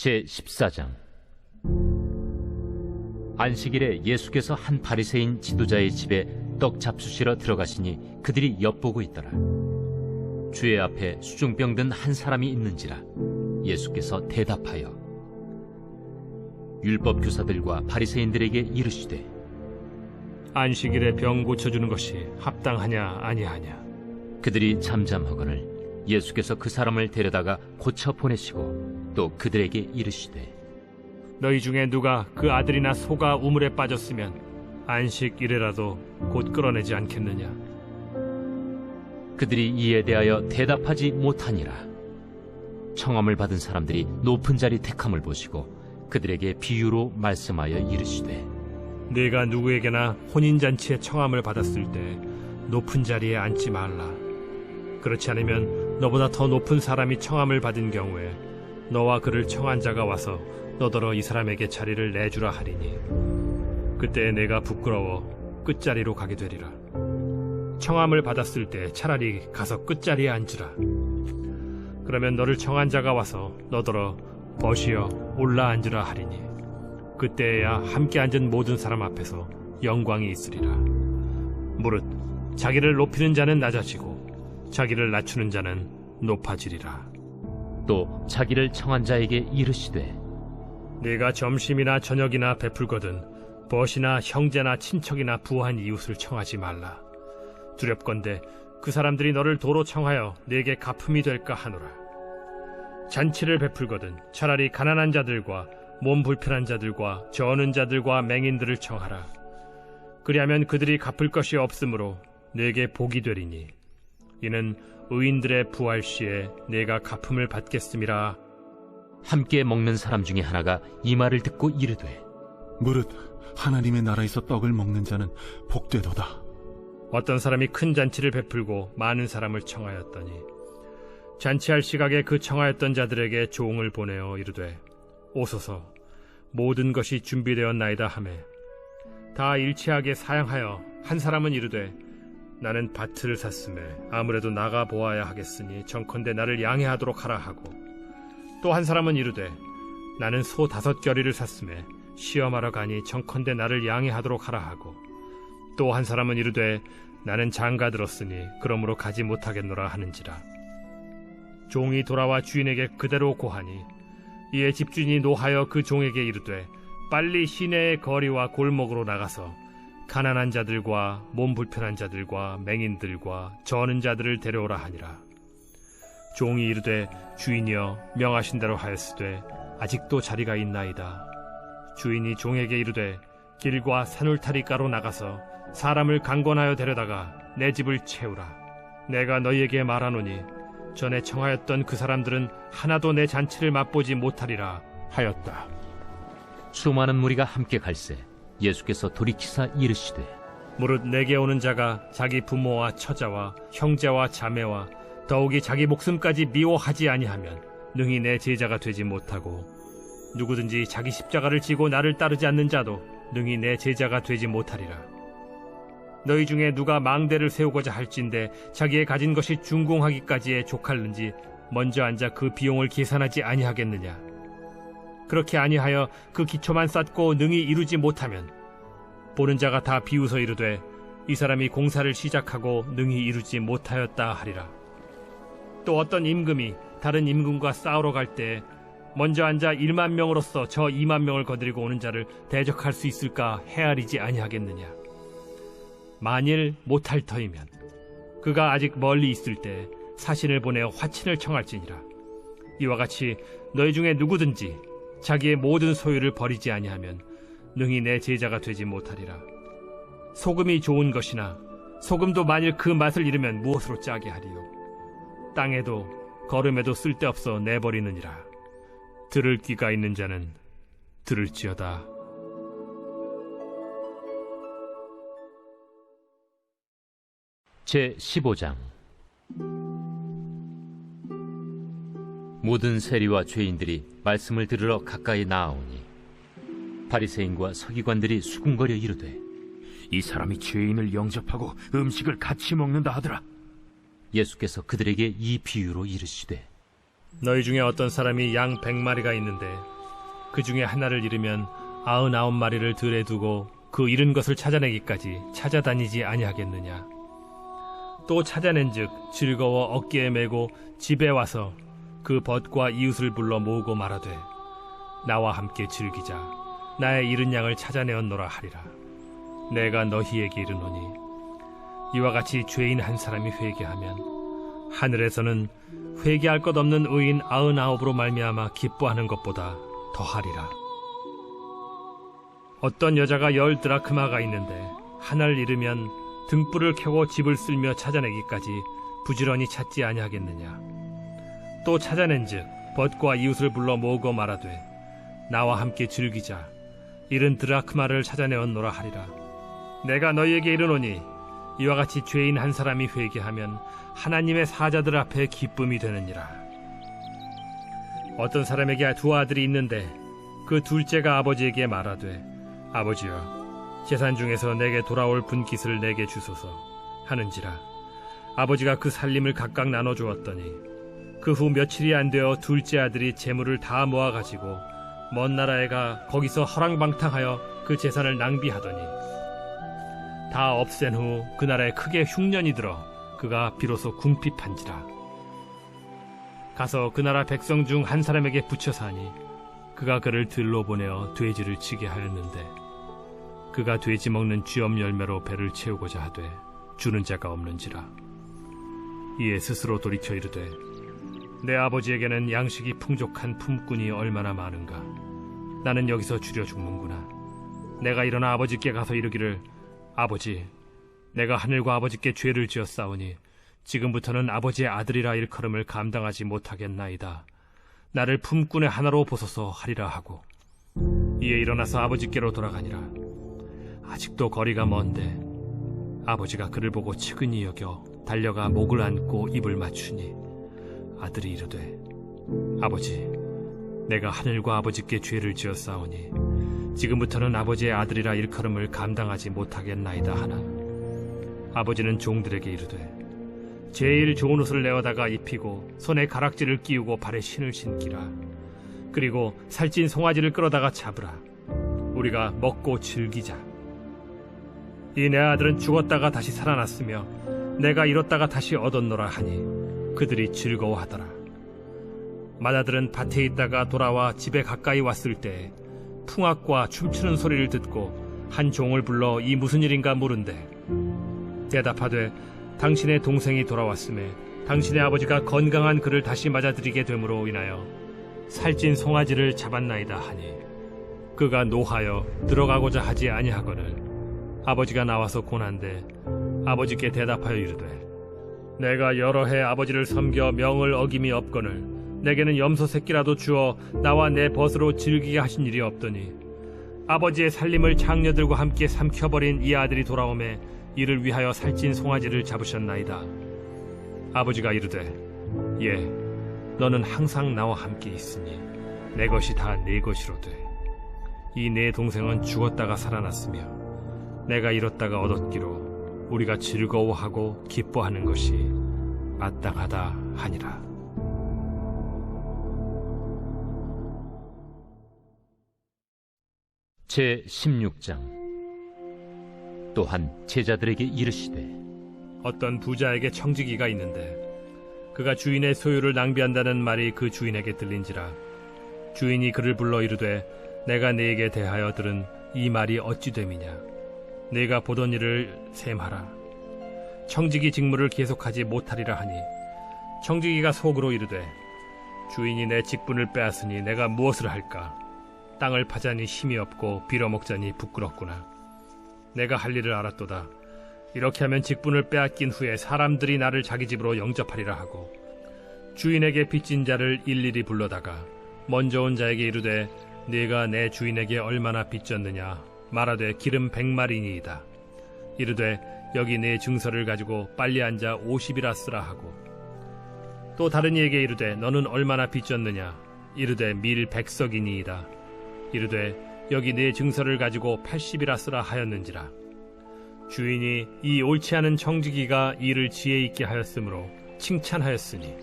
제14장. 안식일에 예수께서 한 바리새인 지도자의 집에 떡 잡수시러 들어가시니 그들이 엿보고 있더라. 주의 앞에 수중병 든 한 사람이 있는지라. 예수께서 대답하여 율법 교사들과 바리새인들에게 이르시되 안식일에 병 고쳐주는 것이 합당하냐 아니하냐. 그들이 잠잠하거늘 예수께서 그 사람을 데려다가 고쳐 보내시고 또 그들에게 이르시되 너희 중에 누가 그 아들이나 소가 우물에 빠졌으면 안식일에라도 곧 끌어내지 않겠느냐. 그들이 이에 대하여 대답하지 못하니라. 청함을 받은 사람들이 높은 자리 택함을 보시고 그들에게 비유로 말씀하여 이르시되 네가 누구에게나 혼인잔치에 청함을 받았을 때 높은 자리에 앉지 말라. 그렇지 않으면 너보다 더 높은 사람이 청함을 받은 경우에 너와 그를 청한 자가 와서 너더러 이 사람에게 자리를 내주라 하리니 그때 내가 부끄러워 끝자리로 가게 되리라. 청함을 받았을 때 차라리 가서 끝자리에 앉으라. 그러면 너를 청한 자가 와서 너더러 벗이여 올라 앉으라 하리니 그때에야 함께 앉은 모든 사람 앞에서 영광이 있으리라. 무릇 자기를 높이는 자는 낮아지고 자기를 낮추는 자는 높아지리라. 또 자기를 청한 자에게 이르시되 네가 점심이나 저녁이나 베풀거든 벗이나 형제나 친척이나 부한 이웃을 청하지 말라. 두렵건대 그 사람들이 너를 도로 청하여 네게 갚음이 될까 하노라. 잔치를 베풀거든 차라리 가난한 자들과 몸 불편한 자들과 저는 자들과 맹인들을 청하라. 그리하면 그들이 갚을 것이 없으므로 네게 복이 되리니 이는 의인들의 부활 시에 네가 갚음을 받겠음이라. 함께 먹는 사람 중에 하나가 이 말을 듣고 이르되 무릇 하나님의 나라에서 떡을 먹는 자는 복되도다. 어떤 사람이 큰 잔치를 베풀고 많은 사람을 청하였더니 잔치할 시각에 그 청하였던 자들에게 종을 보내어 이르되 오소서 모든 것이 준비되었나이다 하매 다 일치하게 사양하여 한 사람은 이르되 나는 밭을 샀음에 아무래도 나가 보아야 하겠으니 정컨대 나를 양해하도록 하라 하고 또 한 사람은 이르되 나는 소 5겨리를 샀음에 시험하러 가니 정컨대 나를 양해하도록 하라 하고 또 한 사람은 이르되 나는 장가 들었으니 그러므로 가지 못하겠노라 하는지라. 종이 돌아와 주인에게 그대로 고하니 이에 집주인이 노하여 그 종에게 이르되 빨리 시내의 거리와 골목으로 나가서 가난한 자들과 몸 불편한 자들과 맹인들과 저는 자들을 데려오라 하니라. 종이 이르되 주인이여 명하신 대로 하였으되 아직도 자리가 있나이다. 주인이 종에게 이르되 길과 산울타리가로 나가서 사람을 강권하여 데려다가 내 집을 채우라. 내가 너희에게 말하노니 전에 청하였던 그 사람들은 하나도 내 잔치를 맛보지 못하리라 하였다. 수많은 무리가 함께 갈새 예수께서 돌이키사 이르시되 무릇 내게 오는 자가 자기 부모와 처자와 형제와 자매와 더욱이 자기 목숨까지 미워하지 아니하면 능히 내 제자가 되지 못하고 누구든지 자기 십자가를 지고 나를 따르지 않는 자도 능히 내 제자가 되지 못하리라. 너희 중에 누가 망대를 세우고자 할진대 자기의 가진 것이 준공하기까지에 족할는지 먼저 앉아 그 비용을 계산하지 아니하겠느냐. 그렇게 아니하여 그 기초만 쌓고 능히 이루지 못하면 보는 자가 다 비웃어 이르되 이 사람이 공사를 시작하고 능히 이루지 못하였다 하리라. 또 어떤 임금이 다른 임금과 싸우러 갈 때 먼저 앉아 1만 명으로서 저 2만 명을 거느리고 오는 자를 대적할 수 있을까 헤아리지 아니하겠느냐. 만일 못할 터이면 그가 아직 멀리 있을 때 사신을 보내어 화친을 청할지니라. 이와 같이 너희 중에 누구든지 자기의 모든 소유를 버리지 아니하면 능히 내 제자가 되지 못하리라. 소금이 좋은 것이나 소금도 만일 그 맛을 잃으면 무엇으로 짜게 하리요. 땅에도 거름에도 쓸데없어 내버리느니라. 들을 귀가 있는 자는 들을지어다. 제15장. 모든 세리와 죄인들이 말씀을 들으러 가까이 나아오니 바리새인과 서기관들이 수군거려 이르되 이 사람이 죄인을 영접하고 음식을 같이 먹는다 하더라. 예수께서 그들에게 이 비유로 이르시되 너희 중에 어떤 사람이 양 100마리가 있는데 그 중에 하나를 잃으면 99마리를 들에 두고 그 잃은 것을 찾아내기까지 찾아다니지 아니하겠느냐. 또 찾아낸즉 즐거워 어깨에 메고 집에 와서 그 벗과 이웃을 불러 모으고 말하되 나와 함께 즐기자. 나의 잃은 양을 찾아내었노라 하리라. 내가 너희에게 이르노니 이와 같이 죄인 한 사람이 회개하면 하늘에서는 회개할 것 없는 의인 99으로 말미암아 기뻐하는 것보다 더하리라. 어떤 여자가 10 드라크마가 있는데 하나를 잃으면 등불을 켜고 집을 쓸며 찾아내기까지 부지런히 찾지 아니하겠느냐. 또 찾아낸즉 벗과 이웃을 불러 모으고 말하되 나와 함께 즐기자. 잃은 드라크마를 찾아내었노라 하리라. 내가 너희에게 이르노니 이와 같이 죄인 한 사람이 회개하면 하나님의 사자들 앞에 기쁨이 되느니라. 어떤 사람에게 2 아들이 있는데 그 둘째가 아버지에게 말하되 아버지여, 재산 중에서 내게 돌아올 분깃을 내게 주소서 하는지라. 아버지가 그 살림을 각각 나눠주었더니 그 후 며칠이 안 되어 둘째 아들이 재물을 다 모아가지고 먼 나라에 가 거기서 허랑방탕하여 그 재산을 낭비하더니 다 없앤 후 그 나라에 크게 흉년이 들어 그가 비로소 궁핍한지라. 가서 그 나라 백성 중 한 사람에게 붙여 사니 그가 그를 들로 보내어 돼지를 치게 하였는데 그가 돼지 먹는 쥐엄 열매로 배를 채우고자 하되 주는 자가 없는지라. 이에 스스로 돌이켜 이르되 내 아버지에게는 양식이 풍족한 품꾼이 얼마나 많은가. 나는 여기서 줄여 죽는구나. 내가 일어나 아버지께 가서 이르기를 아버지, 내가 하늘과 아버지께 죄를 지었사오니 지금부터는 아버지의 아들이라 일컬음을 감당하지 못하겠나이다. 나를 품꾼의 하나로 보소서 하리라 하고 이에 일어나서 아버지께로 돌아가니라. 아직도 거리가 먼데 아버지가 그를 보고 측은히 여겨 달려가 목을 안고 입을 맞추니 아들이 이르되 아버지, 내가 하늘과 아버지께 죄를 지었사오니 지금부터는 아버지의 아들이라 일컬음을 감당하지 못하겠나이다 하나 아버지는 종들에게 이르되 제일 좋은 옷을 내어다가 입히고 손에 가락지를 끼우고 발에 신을 신기라. 그리고 살찐 송아지를 끌어다가 잡으라. 우리가 먹고 즐기자. 이 내 아들은 죽었다가 다시 살아났으며 내가 잃었다가 다시 얻었노라 하니 그들이 즐거워하더라. 맏아들은 밭에 있다가 돌아와 집에 가까이 왔을 때 풍악과 춤추는 소리를 듣고 한 종을 불러 이 무슨 일인가 물은데 대답하되 당신의 동생이 돌아왔음에 당신의 아버지가 건강한 그를 다시 맞아들이게 됨으로 인하여 살찐 송아지를 잡았나이다 하니 그가 노하여 들어가고자 하지 아니하거늘 아버지가 나와서 고난데 아버지께 대답하여 이르되 내가 여러 해 아버지를 섬겨 명을 어김이 없거늘 내게는 염소 새끼라도 주어 나와 내 벗으로 즐기게 하신 일이 없더니 아버지의 살림을 장녀들과 함께 삼켜버린 이 아들이 돌아오매 이를 위하여 살찐 송아지를 잡으셨나이다. 아버지가 이르되 예, 너는 항상 나와 함께 있으니 내 것이 다 네 것이로되 이 내 동생은 죽었다가 살아났으며 내가 잃었다가 얻었기로 우리가 즐거워하고 기뻐하는 것이 마땅하다 하니라. 제 16장. 또한 제자들에게 이르시되 어떤 부자에게 청지기가 있는데 그가 주인의 소유를 낭비한다는 말이 그 주인에게 들린지라. 주인이 그를 불러 이르되 내가 네게 대하여 들은 이 말이 어찌 됨이냐. 네가 보던 일을 셈하라. 청지기 직무를 계속하지 못하리라 하니 청지기가 속으로 이르되 주인이 내 직분을 빼앗으니 내가 무엇을 할까. 땅을 파자니 힘이 없고 빌어먹자니 부끄럽구나. 내가 할 일을 알았도다. 이렇게 하면 직분을 빼앗긴 후에 사람들이 나를 자기 집으로 영접하리라 하고 주인에게 빚진 자를 일일이 불러다가 먼저 온 자에게 이르되 네가 내 주인에게 얼마나 빚졌느냐 말하되 기름 100마리니이다. 이르되 여기 네 증서를 가지고 빨리 앉아 50이라 쓰라 하고 또 다른 이에게 이르되 너는 얼마나 빚졌느냐 이르되 밀 100석이니이다. 이르되 여기 네 증서를 가지고 80이라 쓰라 하였는지라. 주인이 이 옳지 않은 청지기가 일을 지혜 있게 하였으므로 칭찬하였으니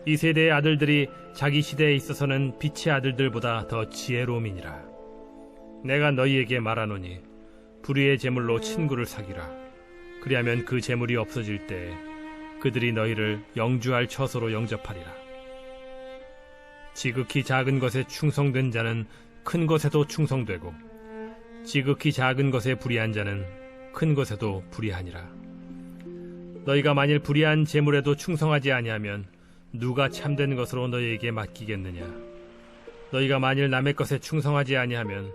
이 세대의 아들들이 자기 시대에 있어서는 빛의 아들들보다 더 지혜로움이니라. 내가 너희에게 말하노니 불의의 제물로 친구를 사귀라. 그리하면 그 제물이 없어질 때에 그들이 너희를 영주할 처소로 영접하리라. 지극히 작은 것에 충성된 자는 큰 것에도 충성되고 지극히 작은 것에 불의한 자는 큰 것에도 불의하니라. 너희가 만일 불의한 제물에도 충성하지 아니하면 누가 참된 것으로 너희에게 맡기겠느냐? 너희가 만일 남의 것에 충성하지 아니하면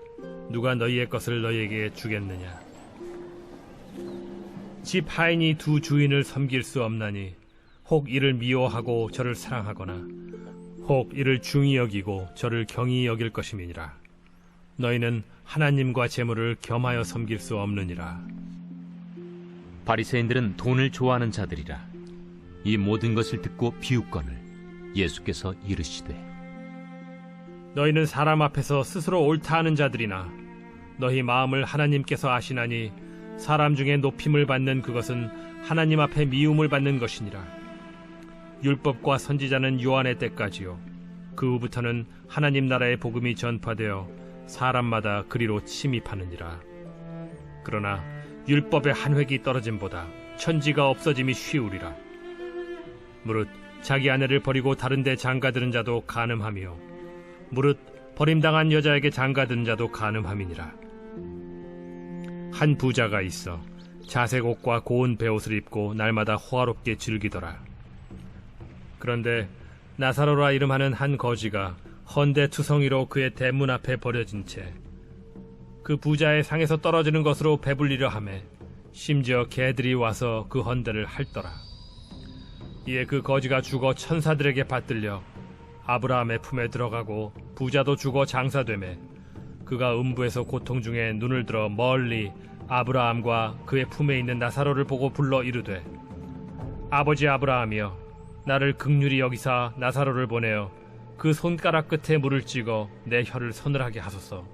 누가 너희의 것을 너희에게 주겠느냐? 집 하인이 두 주인을 섬길 수 없나니 혹 이를 미워하고 저를 사랑하거나 혹 이를 중히 여기고 저를 경히 여길 것임이니라. 너희는 하나님과 재물을 겸하여 섬길 수 없느니라. 바리새인들은 돈을 좋아하는 자들이라. 이 모든 것을 듣고 비웃거늘 예수께서 이르시되 너희는 사람 앞에서 스스로 옳다 하는 자들이나 너희 마음을 하나님께서 아시나니 사람 중에 높임을 받는 그것은 하나님 앞에 미움을 받는 것이니라. 율법과 선지자는 요한의 때까지요 그 후부터는 하나님 나라의 복음이 전파되어 사람마다 그리로 침입하느니라. 그러나 율법의 한 획이 떨어짐보다 천지가 없어짐이 쉬우리라. 무릇 자기 아내를 버리고 다른 데 장가드는 자도 간음하며 무릇 버림당한 여자에게 장가드는 자도 간음함이니라. 한 부자가 있어 자색 옷과 고운 베옷을 입고 날마다 호화롭게 즐기더라. 그런데 나사로라 이름하는 한 거지가 헌데 투성이로 그의 대문 앞에 버려진 채 그 부자의 상에서 떨어지는 것으로 배불리려 하매 심지어 개들이 와서 그 헌데를 핥더라. 이에 그 거지가 죽어 천사들에게 받들려 아브라함의 품에 들어가고 부자도 죽어 장사되매 그가 음부에서 고통 중에 눈을 들어 멀리 아브라함과 그의 품에 있는 나사로를 보고 불러 이르되 아버지 아브라함이여 나를 긍휼히 여기사 나사로를 보내어 그 손가락 끝에 물을 찍어 내 혀를 서늘하게 하소서.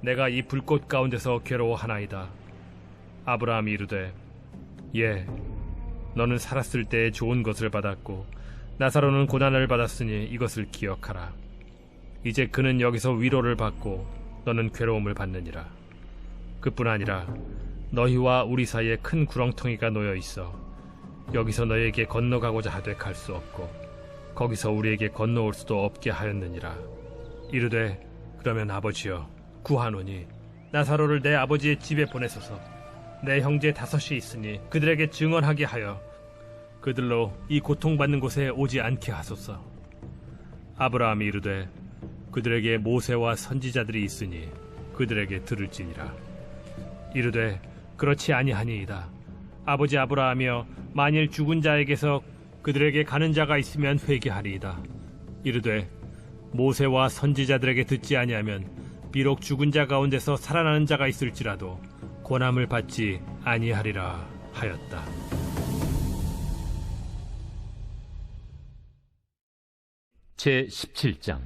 내가 이 불꽃 가운데서 괴로워하나이다. 아브라함이 이르되 예 너는 살았을 때에 좋은 것을 받았고 나사로는 고난을 받았으니 이것을 기억하라. 이제 그는 여기서 위로를 받고 너는 괴로움을 받느니라. 그뿐 아니라 너희와 우리 사이에 큰 구렁텅이가 놓여 있어 여기서 너희에게 건너가고자 하되 갈 수 없고 거기서 우리에게 건너올 수도 없게 하였느니라. 이르되 그러면 아버지여 구하노니 나사로를 내 아버지의 집에 보내소서. 내 형제 5이 있으니 그들에게 증언하게 하여 그들로 이 고통받는 곳에 오지 않게 하소서. 아브라함이 이르되 그들에게 모세와 선지자들이 있으니 그들에게 들을지니라. 이르되 그렇지 아니하니이다. 아버지 아브라함이여 만일 죽은 자에게서 그들에게 가는 자가 있으면 회개하리이다. 이르되 모세와 선지자들에게 듣지 아니하면 비록 죽은 자 가운데서 살아나는 자가 있을지라도 고난을 받지 아니하리라 하였다. 제17장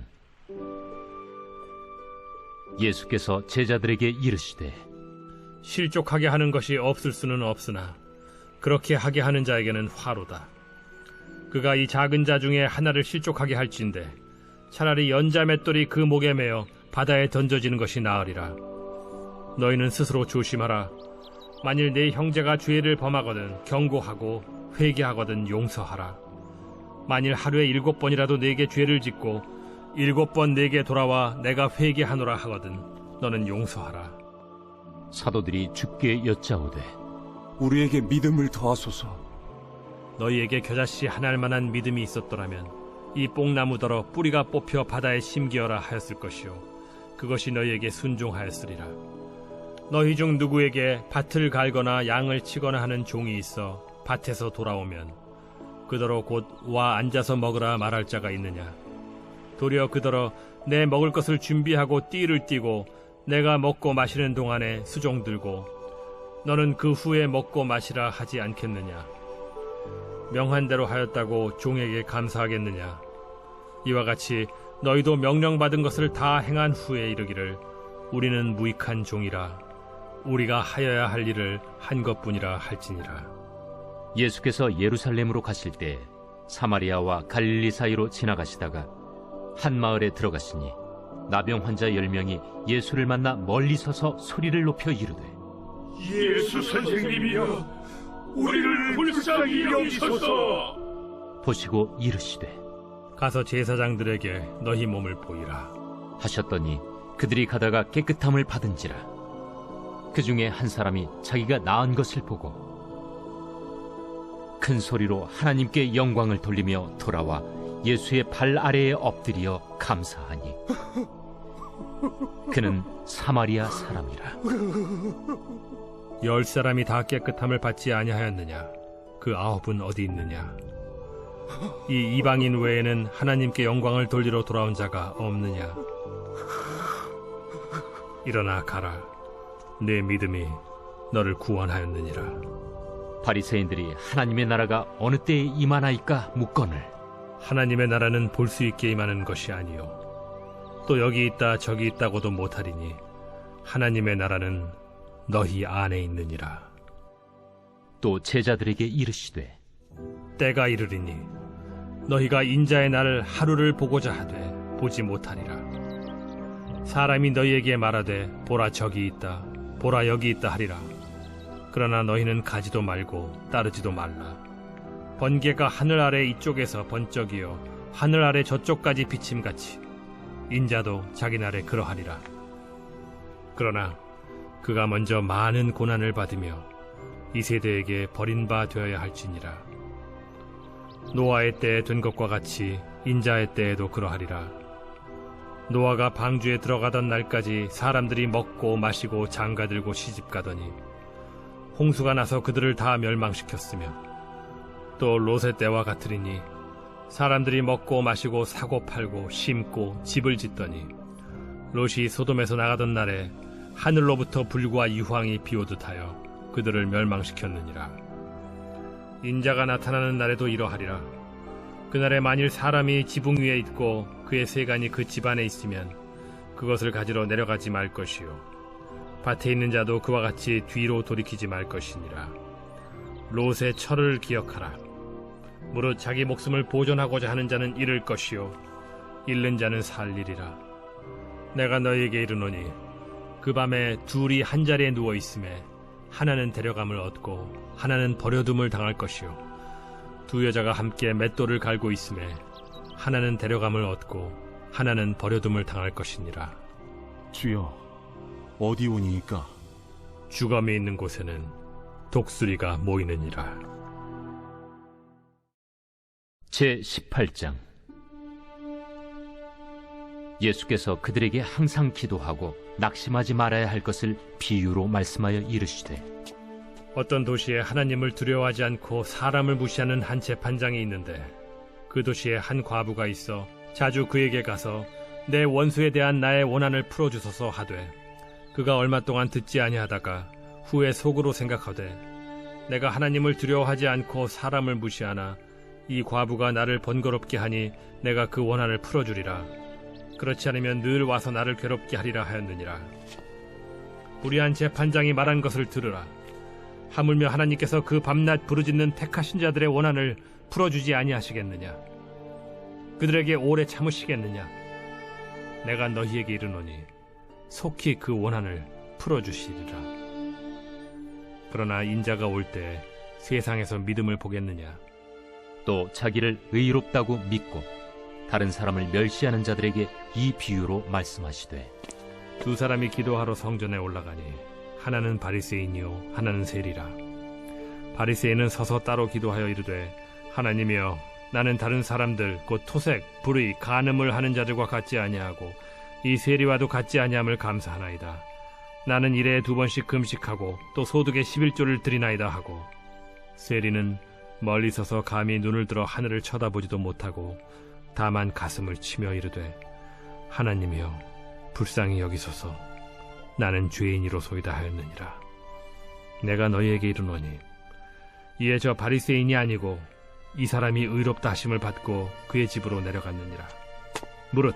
예수께서 제자들에게 이르시되 실족하게 하는 것이 없을 수는 없으나 그렇게 하게 하는 자에게는 화로다. 그가 이 작은 자 중에 하나를 실족하게 할진대 차라리 연자 맷돌이 그 목에 매어 바다에 던져지는 것이 나으리라. 너희는 스스로 조심하라. 만일 네 형제가 죄를 범하거든 경고하고 회개하거든 용서하라. 만일 하루에 7번이라도 네게 죄를 짓고 7번 네게 돌아와 내가 회개하노라 하거든 너는 용서하라. 사도들이 주께 여짜오되 우리에게 믿음을 더하소서. 너희에게 겨자씨 하나할 만한 믿음이 있었더라면 이 뽕나무더러 뿌리가 뽑혀 바다에 심기어라 하였을 것이요 그것이 너희에게 순종하였으리라. 너희 중 누구에게 밭을 갈거나 양을 치거나 하는 종이 있어 밭에서 돌아오면 그더러 곧 와 앉아서 먹으라 말할 자가 있느냐? 도리어 그더러 내 먹을 것을 준비하고 띠를 띠고 내가 먹고 마시는 동안에 수종 들고 너는 그 후에 먹고 마시라 하지 않겠느냐? 명한 대로 하였다고 종에게 감사하겠느냐? 이와 같이 너희도 명령받은 것을 다 행한 후에 이르기를 우리는 무익한 종이라 우리가 하여야 할 일을 한 것뿐이라 할지니라. 예수께서 예루살렘으로 가실 때 사마리아와 갈릴리 사이로 지나가시다가 한 마을에 들어가시니 나병 환자 10명이 예수를 만나 멀리 서서 소리를 높여 이르되 예수 선생님이여, 우리를 불쌍히 여기소서. 보시고 이르시되 가서 제사장들에게 너희 몸을 보이라. 하셨더니 그들이 가다가 깨끗함을 받은지라. 그 중에 한 사람이 자기가 나은 것을 보고 큰 소리로 하나님께 영광을 돌리며 돌아와 예수의 발 아래에 엎드려 감사하니 그는 사마리아 사람이라. 10사람이 다 깨끗함을 받지 아니하였느냐? 그 9은 어디 있느냐? 이 이방인 외에는 하나님께 영광을 돌리러 돌아온 자가 없느냐? 일어나 가라. 내 믿음이 너를 구원하였느니라. 바리새인들이 하나님의 나라가 어느 때에 임하나이까 묻거늘 하나님의 나라는 볼 수 있게 임하는 것이 아니요 또 여기 있다 저기 있다고도 못하리니 하나님의 나라는 너희 안에 있느니라. 또 제자들에게 이르시되 때가 이르리니 너희가 인자의 날 하루를 보고자 하되 보지 못하리라. 사람이 너희에게 말하되 보라 저기 있다 보라 여기 있다 하리라. 그러나 너희는 가지도 말고 따르지도 말라. 번개가 하늘 아래 이쪽에서 번쩍이어 하늘 아래 저쪽까지 비침같이 인자도 자기 날에 그러하리라. 그러나 그가 먼저 많은 고난을 받으며 이 세대에게 버린 바 되어야 할지니라. 노아의 때에 된 것과 같이 인자의 때에도 그러하리라. 노아가 방주에 들어가던 날까지 사람들이 먹고 마시고 장가들고 시집가더니 홍수가 나서 그들을 다 멸망시켰으며 또 롯의 때와 같으리니 사람들이 먹고 마시고 사고 팔고 심고 집을 짓더니 롯이 소돔에서 나가던 날에 하늘로부터 불과 유황이 비오듯 하여 그들을 멸망시켰느니라. 인자가 나타나는 날에도 이러하리라. 그날에 만일 사람이 지붕 위에 있고 그의 세간이 그 집안에 있으면 그것을 가지러 내려가지 말 것이요 밭에 있는 자도 그와 같이 뒤로 돌이키지 말 것이니라. 롯의 철을 기억하라. 무릇 자기 목숨을 보존하고자 하는 자는 잃을 것이요 잃는 자는 살리리라. 내가 너희에게 이르노니 그 밤에 둘이 한 자리에 누워 있음에 하나는 데려감을 얻고 하나는 버려둠을 당할 것이요 두 여자가 함께 맷돌을 갈고 있음에 하나는 데려감을 얻고 하나는 버려둠을 당할 것이니라. 주여, 어디 오니이까? 주검이 있는 곳에는 독수리가 모이느니라. 제18장. 예수께서 그들에게 항상 기도하고 낙심하지 말아야 할 것을 비유로 말씀하여 이르시되 어떤 도시에 하나님을 두려워하지 않고 사람을 무시하는 한 재판장이 있는데 그 도시에 한 과부가 있어 자주 그에게 가서 내 원수에 대한 나의 원한을 풀어주소서 하되 그가 얼마 동안 듣지 아니하다가 후에 속으로 생각하되 내가 하나님을 두려워하지 않고 사람을 무시하나 이 과부가 나를 번거롭게 하니 내가 그 원한을 풀어주리라. 그렇지 않으면 늘 와서 나를 괴롭게 하리라 하였느니라. 불의한 재판장이 말한 것을 들으라. 하물며 하나님께서 그 밤낮 부르짖는 택하신 자들의 원한을 풀어주지 아니하시겠느냐? 그들에게 오래 참으시겠느냐? 내가 너희에게 이르노니 속히 그 원한을 풀어주시리라. 그러나 인자가 올 때 세상에서 믿음을 보겠느냐? 또 자기를 의롭다고 믿고 다른 사람을 멸시하는 자들에게 이 비유로 말씀하시되 두 사람이 기도하러 성전에 올라가니 하나는 바리새인이요 하나는 세리라. 바리새인은 서서 따로 기도하여 이르되 하나님이여 나는 다른 사람들 곧 토색, 불의, 간음을 하는 자들과 같지 아니하고 이 세리와도 같지 아니함을 감사하나이다. 나는 일에 2번씩 금식하고 또 소득의 11조를 드리나이다 하고 세리는 멀리 서서 감히 눈을 들어 하늘을 쳐다보지도 못하고 다만 가슴을 치며 이르되 하나님이여 불쌍히 여기소서 나는 죄인이로소이다 하였느니라. 내가 너희에게 이르노니 이에 저 바리새인이 아니고 이 사람이 의롭다 하심을 받고 그의 집으로 내려갔느니라. 무릇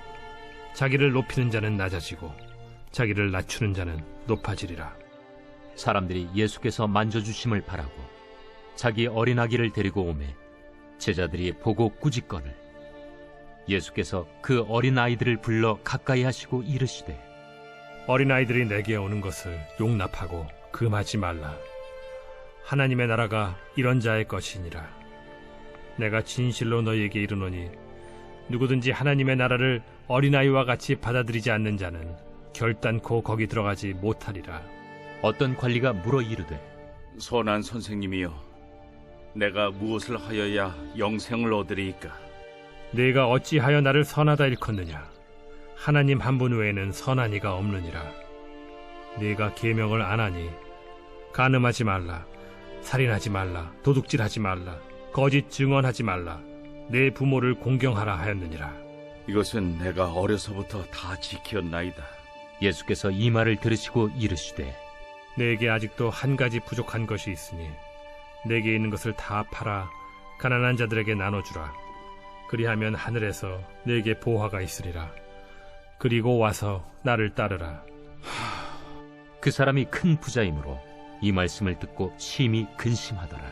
자기를 높이는 자는 낮아지고 자기를 낮추는 자는 높아지리라. 사람들이 예수께서 만져주심을 바라고 자기 어린아기를 데리고 오매 제자들이 보고 꾸짖거늘 예수께서 그 어린 아이들을 불러 가까이 하시고 이르시되 어린아이들이 내게 오는 것을 용납하고 금하지 말라. 하나님의 나라가 이런 자의 것이니라. 내가 진실로 너희에게 이르노니 누구든지 하나님의 나라를 어린아이와 같이 받아들이지 않는 자는 결단코 거기 들어가지 못하리라. 어떤 관리가 물어 이르되 선한 선생님이여, 내가 무엇을 하여야 영생을 얻으리이까? 네가 어찌하여 나를 선하다 일컫느냐? 하나님 한 분 외에는 선한 이가 없느니라. 네가 계명을 안 하니 간음하지 말라, 살인하지 말라, 도둑질하지 말라, 거짓 증언하지 말라, 내 부모를 공경하라 하였느니라. 이것은 내가 어려서부터 다 지켰나이다. 예수께서 이 말을 들으시고 이르시되 내게 아직도 한 가지 부족한 것이 있으니 내게 있는 것을 다 팔아 가난한 자들에게 나눠주라. 그리하면 하늘에서 내게 보화가 있으리라. 그리고 와서 나를 따르라. 그 사람이 큰 부자이므로 이 말씀을 듣고 심히 근심하더라.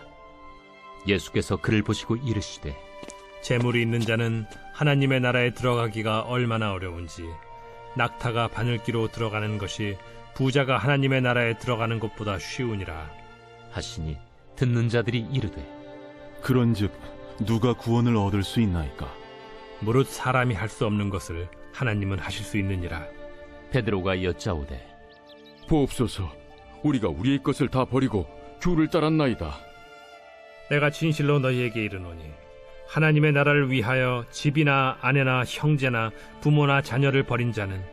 예수께서 그를 보시고 이르시되 재물이 있는 자는 하나님의 나라에 들어가기가 얼마나 어려운지 낙타가 바늘기로 들어가는 것이 부자가 하나님의 나라에 들어가는 것보다 쉬우니라 하시니 듣는 자들이 이르되 그런즉 누가 구원을 얻을 수 있나이까? 무릇 사람이 할 수 없는 것을 하나님은 하실 수 있느니라. 베드로가 여짜오되 보옵소서, 우리가 우리의 것을 다 버리고 주를 따랐나이다. 내가 진실로 너희에게 이르노니 하나님의 나라를 위하여 집이나 아내나 형제나 부모나 자녀를 버린 자는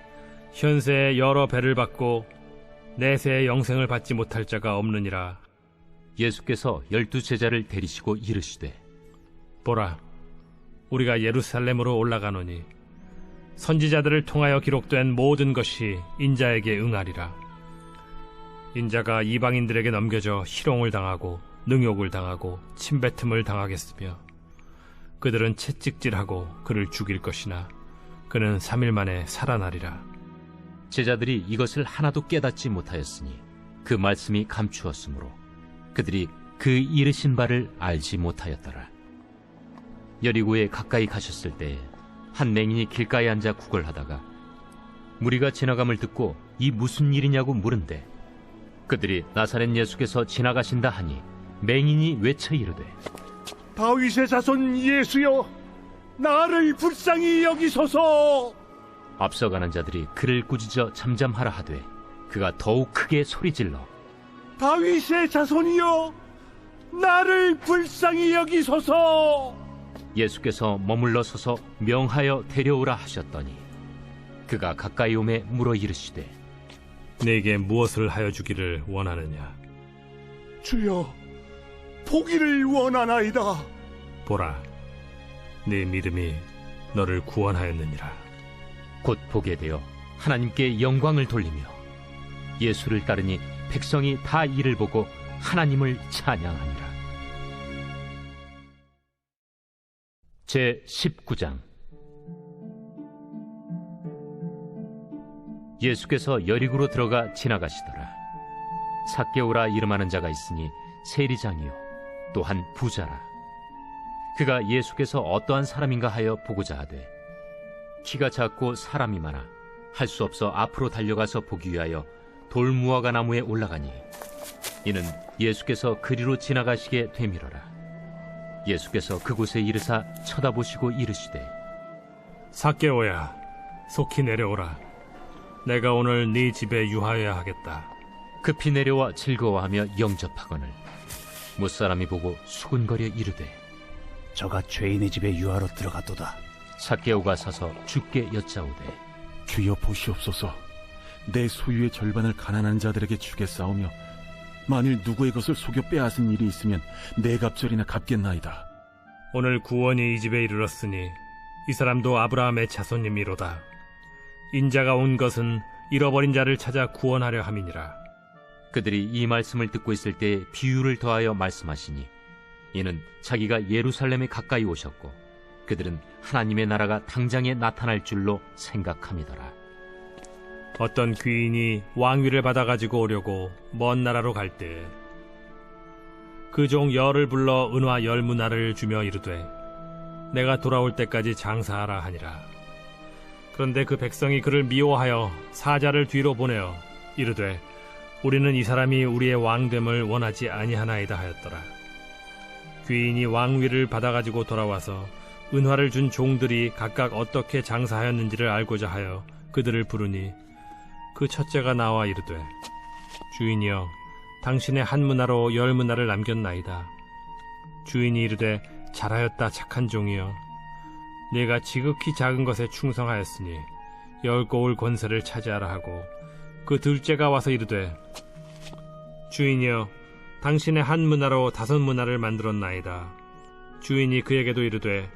현세에 여러 배를 받고 내세의 영생을 받지 못할 자가 없느니라. 예수께서 12 제자를 데리시고 이르시되 보라, 우리가 예루살렘으로 올라가노니 선지자들을 통하여 기록된 모든 것이 인자에게 응하리라. 인자가 이방인들에게 넘겨져 희롱을 당하고 능욕을 당하고 침뱉음을 당하겠으며 그들은 채찍질하고 그를 죽일 것이나 그는 3일 만에 살아나리라. 제자들이 이것을 하나도 깨닫지 못하였으니 그 말씀이 감추었으므로 그들이 그 이르신 바를 알지 못하였더라. 여리고에 가까이 가셨을 때에 한 맹인이 길가에 앉아 구걸하다가 무리가 지나감을 듣고 이 무슨 일이냐고 물은데 그들이 나사렛 예수께서 지나가신다 하니 맹인이 외쳐 이르되 다윗의 자손 예수여, 나를 불쌍히 여기소서. 앞서가는 자들이 그를 꾸짖어 잠잠하라 하되 그가 더욱 크게 소리질러 다윗의 자손이여, 나를 불쌍히 여기소서. 예수께서 머물러 서서 명하여 데려오라 하셨더니 그가 가까이 오매 물어 이르시되 내게 무엇을 하여 주기를 원하느냐? 주여, 보기를 원하나이다. 보라, 네 믿음이 너를 구원하였느니라. 곧 보게 되어 하나님께 영광을 돌리며 예수를 따르니 백성이 다 이를 보고 하나님을 찬양하니라. 제 19장. 예수께서 여리고로 들어가 지나가시더라. 삭개오라 이름하는 자가 있으니 세리장이요 또한 부자라. 그가 예수께서 어떠한 사람인가 하여 보고자 하되 키가 작고 사람이 많아 할 수 없어 앞으로 달려가서 보기 위하여 돌무화과 나무에 올라가니 이는 예수께서 그리로 지나가시게 되밀어라. 예수께서 그곳에 이르사 쳐다보시고 이르시되 삭개오야, 속히 내려오라. 내가 오늘 네 집에 유하여야 하겠다. 급히 내려와 즐거워하며 영접하거늘 무사람이 보고 수군거려 이르되 저가 죄인의 집에 유하러 들어갔도다. 삭개오가 서서 주께 여짜오되 주여 보시옵소서. 내 소유의 절반을 가난한 자들에게 주겠사오며 만일 누구의 것을 속여 빼앗은 일이 있으면 네 갑절이나 갚겠나이다. 오늘 구원이 이 집에 이르렀으니 이 사람도 아브라함의 자손님이로다. 인자가 온 것은 잃어버린 자를 찾아 구원하려 함이니라. 그들이 이 말씀을 듣고 있을 때 비유를 더하여 말씀하시니 이는 자기가 예루살렘에 가까이 오셨고 그들은 하나님의 나라가 당장에 나타날 줄로 생각함이더라. 어떤 귀인이 왕위를 받아가지고 오려고 먼 나라로 갈 때 그 종 열을 불러 은화 10문화를 주며 이르되 내가 돌아올 때까지 장사하라 하니라. 그런데 그 백성이 그를 미워하여 사자를 뒤로 보내어 이르되 우리는 이 사람이 우리의 왕됨을 원하지 아니하나이다 하였더라. 귀인이 왕위를 받아가지고 돌아와서 은화를 준 종들이 각각 어떻게 장사하였는지를 알고자 하여 그들을 부르니 그 첫째가 나와 이르되 주인이여 당신의 한 문화로 10문화를 남겼나이다. 주인이 이르되 잘하였다 착한 종이여 네가 지극히 작은 것에 충성하였으니 10고을 권세를 차지하라 하고 그 둘째가 와서 이르되 주인이여 당신의 한 문화로 5문화를 만들었나이다. 주인이 그에게도 이르되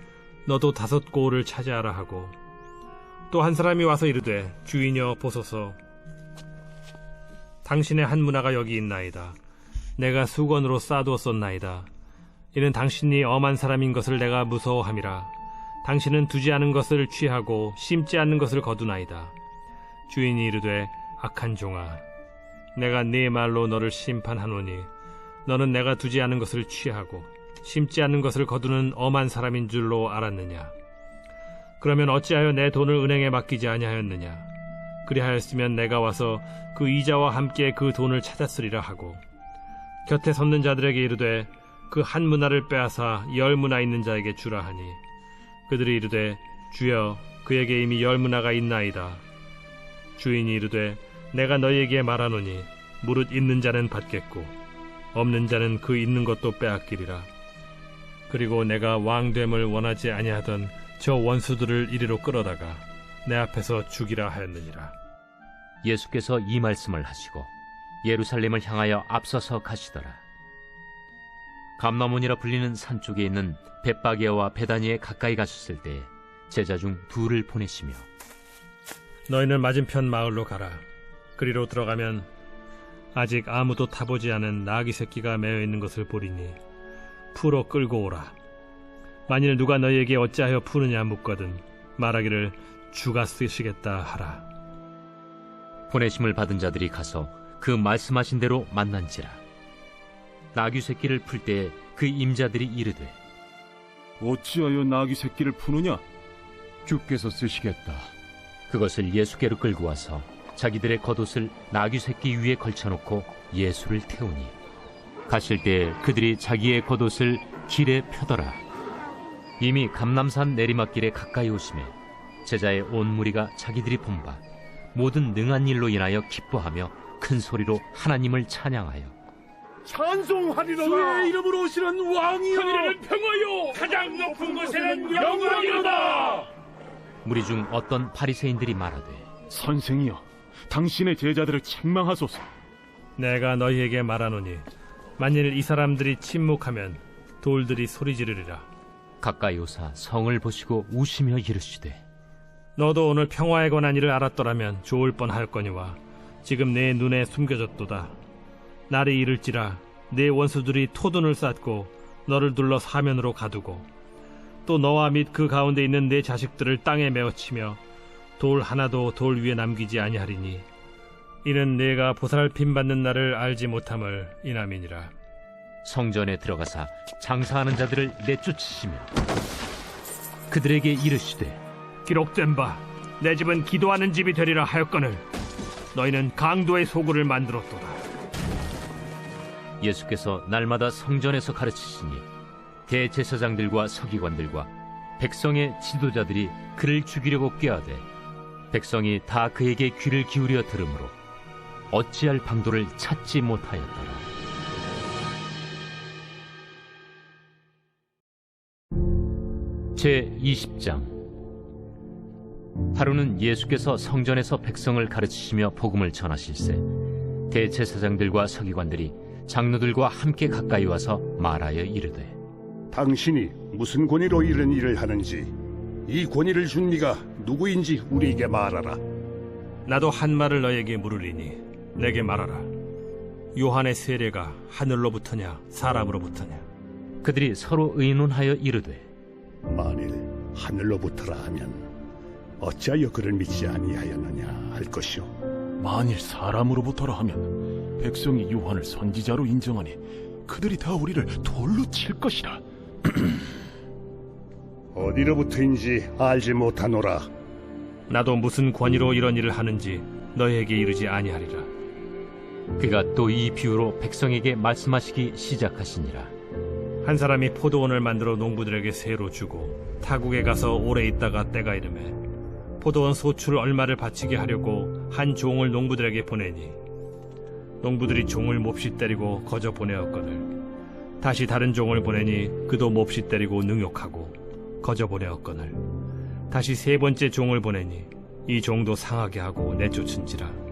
너도 5고을을 차지하라 하고 또 한 사람이 와서 이르되 주인이여 보소서 당신의 한 문화가 여기 있나이다. 내가 수건으로 싸두었었나이다. 이는 당신이 엄한 사람인 것을 내가 무서워함이라. 당신은 두지 않은 것을 취하고 심지 않는 것을 거두나이다. 주인이 이르되 악한 종아 내가 네 말로 너를 심판하노니 너는 내가 두지 않은 것을 취하고 심지 않는 것을 거두는 엄한 사람인 줄로 알았느냐? 그러면 어찌하여 내 돈을 은행에 맡기지 아니하였느냐? 그리하였으면 내가 와서 그 이자와 함께 그 돈을 찾았으리라 하고 곁에 섰는 자들에게 이르되 그 한 문화를 빼앗아 10문화 있는 자에게 주라 하니 그들이 이르되 주여 그에게 이미 10문화가 있나이다. 주인이 이르되 내가 너희에게 말하노니 무릇 있는 자는 받겠고 없는 자는 그 있는 것도 빼앗기리라. 그리고 내가 왕됨을 원하지 아니하던 저 원수들을 이리로 끌어다가 내 앞에서 죽이라 하였느니라. 예수께서 이 말씀을 하시고 예루살렘을 향하여 앞서서 가시더라. 감나몬이라 불리는 산 쪽에 있는 벳바게와 베다니에 가까이 가셨을 때 제자 중 2를 보내시며 너희는 맞은편 마을로 가라. 그리로 들어가면 아직 아무도 타보지 않은 나귀 새끼가 매어 있는 것을 보리니 풀어 끌고 오라. 만일 누가 너희에게 어찌하여 푸느냐 묻거든 말하기를 주가 쓰시겠다 하라. 보내심을 받은 자들이 가서 그 말씀하신 대로 만난지라. 나귀 새끼를 풀 때에 그 임자들이 이르되 어찌하여 나귀 새끼를 푸느냐? 주께서 쓰시겠다. 그것을 예수께로 끌고 와서 자기들의 겉옷을 나귀 새끼 위에 걸쳐놓고 예수를 태우니 가실 때 그들이 자기의 겉옷을 길에 펴더라. 이미 감람산 내리막길에 가까이 오심에 제자의 온 무리가 자기들이 본 바 모든 능한 일로 인하여 기뻐하며 큰 소리로 하나님을 찬양하여 찬송하리로다. 주의 이름으로 오시는 왕이여. 하늘에는 평화요 가장 높은 곳에는 영광이로다. 무리 중 어떤 바리새인들이 말하되 선생이여 당신의 제자들을 책망하소서. 내가 너희에게 말하노니 만일 이 사람들이 침묵하면 돌들이 소리 지르리라. 가까이 오사 성을 보시고 우시며 이르시되 너도 오늘 평화에 관한 일을 알았더라면 좋을 뻔하였거니와 지금 내 눈에 숨겨졌도다. 날이 이를지라 내 원수들이 토둔을 쌓고 너를 둘러 사면으로 가두고 또 너와 및 그 가운데 있는 내 자식들을 땅에 메어치며 돌 하나도 돌 위에 남기지 아니하리니 이는 내가 보살핌 받는 날을 알지 못함을 인함이니라. 성전에 들어가사 장사하는 자들을 내쫓으시며 그들에게 이르시되 기록된 바 내 집은 기도하는 집이 되리라 하였거늘 너희는 강도의 소굴을 만들었도다. 예수께서 날마다 성전에서 가르치시니 대제사장들과 서기관들과 백성의 지도자들이 그를 죽이려고 꾀하되 백성이 다 그에게 귀를 기울여 들으므로 어찌할 방도를 찾지 못하였더라. 제20장. 하루는 예수께서 성전에서 백성을 가르치시며 복음을 전하실세 대제사장들과 서기관들이 장로들과 함께 가까이 와서 말하여 이르되 당신이 무슨 권위로 이런 일을 하는지 이 권위를 준 네가 누구인지 우리에게 말하라. 나도 한 말을 너에게 물으리니 내게 말하라. 요한의 세례가 하늘로부터냐 사람으로부터냐? 그들이 서로 의논하여 이르되 만일 하늘로부터라 하면 어찌하여 그를 믿지 아니하였느냐 할 것이요 만일 사람으로부터라 하면 백성이 요한을 선지자로 인정하니 그들이 다 우리를 돌로 칠 것이라. 어디로부터인지 알지 못하노라. 나도 무슨 권위로 이런 일을 하는지 너희에게 이르지 아니하리라. 그가 또 이 비유로 백성에게 말씀하시기 시작하시니라. 한 사람이 포도원을 만들어 농부들에게 세로 주고 타국에 가서 오래 있다가 때가 이르매 포도원 소출 얼마를 바치게 하려고 한 종을 농부들에게 보내니 농부들이 종을 몹시 때리고 거저 보내었거늘 다시 다른 종을 보내니 그도 몹시 때리고 능욕하고 거저 보내었거늘 다시 세 번째 종을 보내니 이 종도 상하게 하고 내쫓은지라.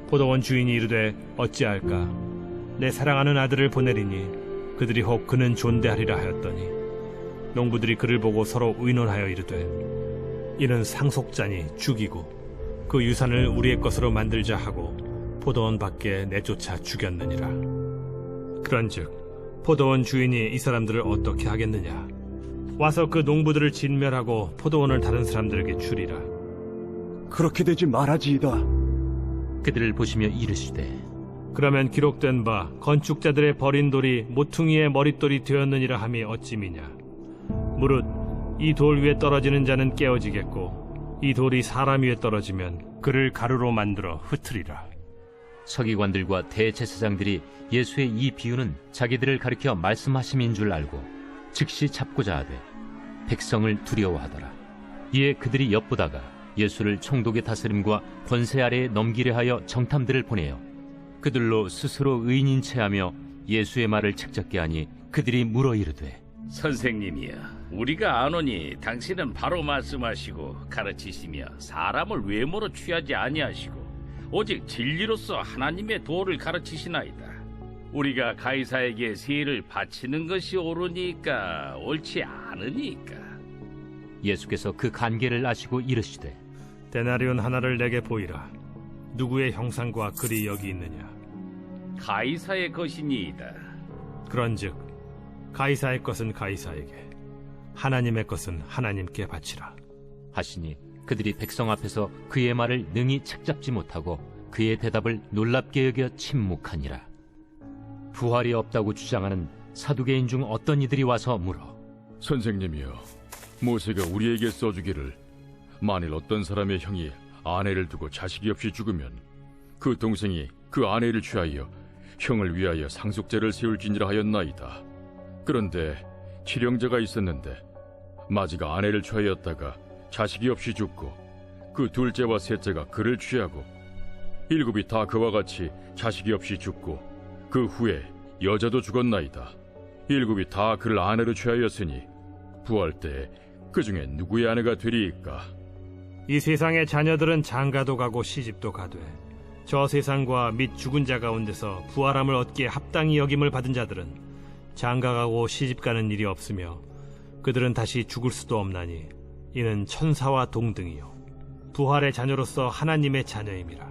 포도원 주인이 이르되 어찌할까? 내 사랑하는 아들을 보내리니 그들이 혹 그는 존대하리라 하였더니 농부들이 그를 보고 서로 의논하여 이르되 이는 상속자니 죽이고 그 유산을 우리의 것으로 만들자 하고 포도원 밖에 내쫓아 죽였느니라. 그런즉 포도원 주인이 이 사람들을 어떻게 하겠느냐? 와서 그 농부들을 진멸하고 포도원을 다른 사람들에게 주리라. 그렇게 되지 말아지이다. 그들을 보시며 이르시되 그러면 기록된 바 건축자들의 버린 돌이 모퉁이의 머릿돌이 되었느니라 함이 어찌미냐? 무릇 이 돌 위에 떨어지는 자는 깨어지겠고 이 돌이 사람 위에 떨어지면 그를 가루로 만들어 흩으리라. 서기관들과 대제사장들이 예수의 이 비유는 자기들을 가리켜 말씀하심인 줄 알고 즉시 잡고자 하되 백성을 두려워하더라. 이에 그들이 엿보다가 예수를 총독의 다스림과 권세 아래에 넘기려 하여 정탐들을 보내어 그들로 스스로 의인인 체하며 예수의 말을 책잡게 하니 그들이 물어 이르되 선생님이여, 우리가 아노니 당신은 바로 말씀하시고 가르치시며 사람을 외모로 취하지 아니하시고 오직 진리로서 하나님의 도를 가르치시나이다. 우리가 가이사에게 세를 바치는 것이 옳으니까 옳지 않으니까. 예수께서 그 간계를 아시고 이르시되 데나리온 하나를 내게 보이라. 누구의 형상과 글이 여기 있느냐? 가이사의 것이니이다. 그런즉 가이사의 것은 가이사에게, 하나님의 것은 하나님께 바치라 하시니 그들이 백성 앞에서 그의 말을 능히 책잡지 못하고 그의 대답을 놀랍게 여겨 침묵하니라. 부활이 없다고 주장하는 사두개인 중 어떤 이들이 와서 물어 선생님이여, 모세가 우리에게 써주기를 만일 어떤 사람의 형이 아내를 두고 자식이 없이 죽으면 그 동생이 그 아내를 취하여 형을 위하여 상속제를 세울지니라 하였나이다. 그런데 칠형제가 있었는데 마지가 아내를 취하였다가 자식이 없이 죽고 그 둘째와 셋째가 그를 취하고 일곱이 다 그와 같이 자식이 없이 죽고 그 후에 여자도 죽었나이다. 일곱이 다 그를 아내로 취하였으니 부활 때에 그 중에 누구의 아내가 되리이까? 이 세상의 자녀들은 장가도 가고 시집도 가되 저 세상과 및 죽은 자 가운데서 부활함을 얻기에 합당히 여김을 받은 자들은 장가가고 시집가는 일이 없으며 그들은 다시 죽을 수도 없나니 이는 천사와 동등이요 부활의 자녀로서 하나님의 자녀임이라.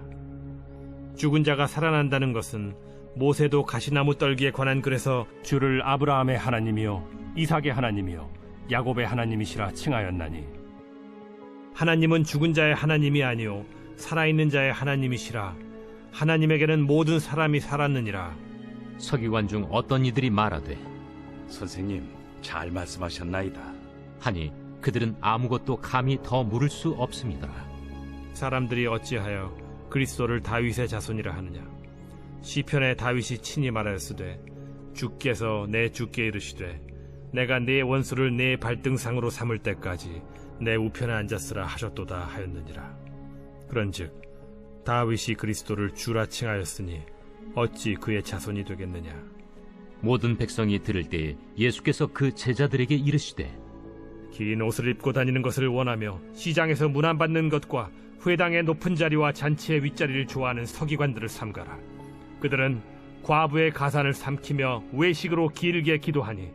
죽은 자가 살아난다는 것은 모세도 가시나무 떨기에 관한 글에서 주를 아브라함의 하나님이요 이삭의 하나님이요 야곱의 하나님이시라 칭하였나니 하나님은 죽은 자의 하나님이 아니요 살아있는 자의 하나님이시라. 하나님에게는 모든 사람이 살았느니라. 서기관 중 어떤 이들이 말하되 선생님, 잘 말씀하셨나이다. 하니 그들은 아무것도 감히 더 물을 수 없습니다. 사람들이 어찌하여 그리스도를 다윗의 자손이라 하느냐? 시편에 다윗이 친히 말하였으되 주께서 내 주께 이르시되 내가 네 원수를 네 발등상으로 삼을 때까지 내 우편에 앉았으라 하셨도다 하였느니라. 그런즉 다윗이 그리스도를 주라 칭하였으니 어찌 그의 자손이 되겠느냐? 모든 백성이 들을 때에 예수께서 그 제자들에게 이르시되 긴 옷을 입고 다니는 것을 원하며 시장에서 문안받는 것과 회당의 높은 자리와 잔치의 윗자리를 좋아하는 서기관들을 삼가라. 그들은 과부의 가산을 삼키며 외식으로 길게 기도하니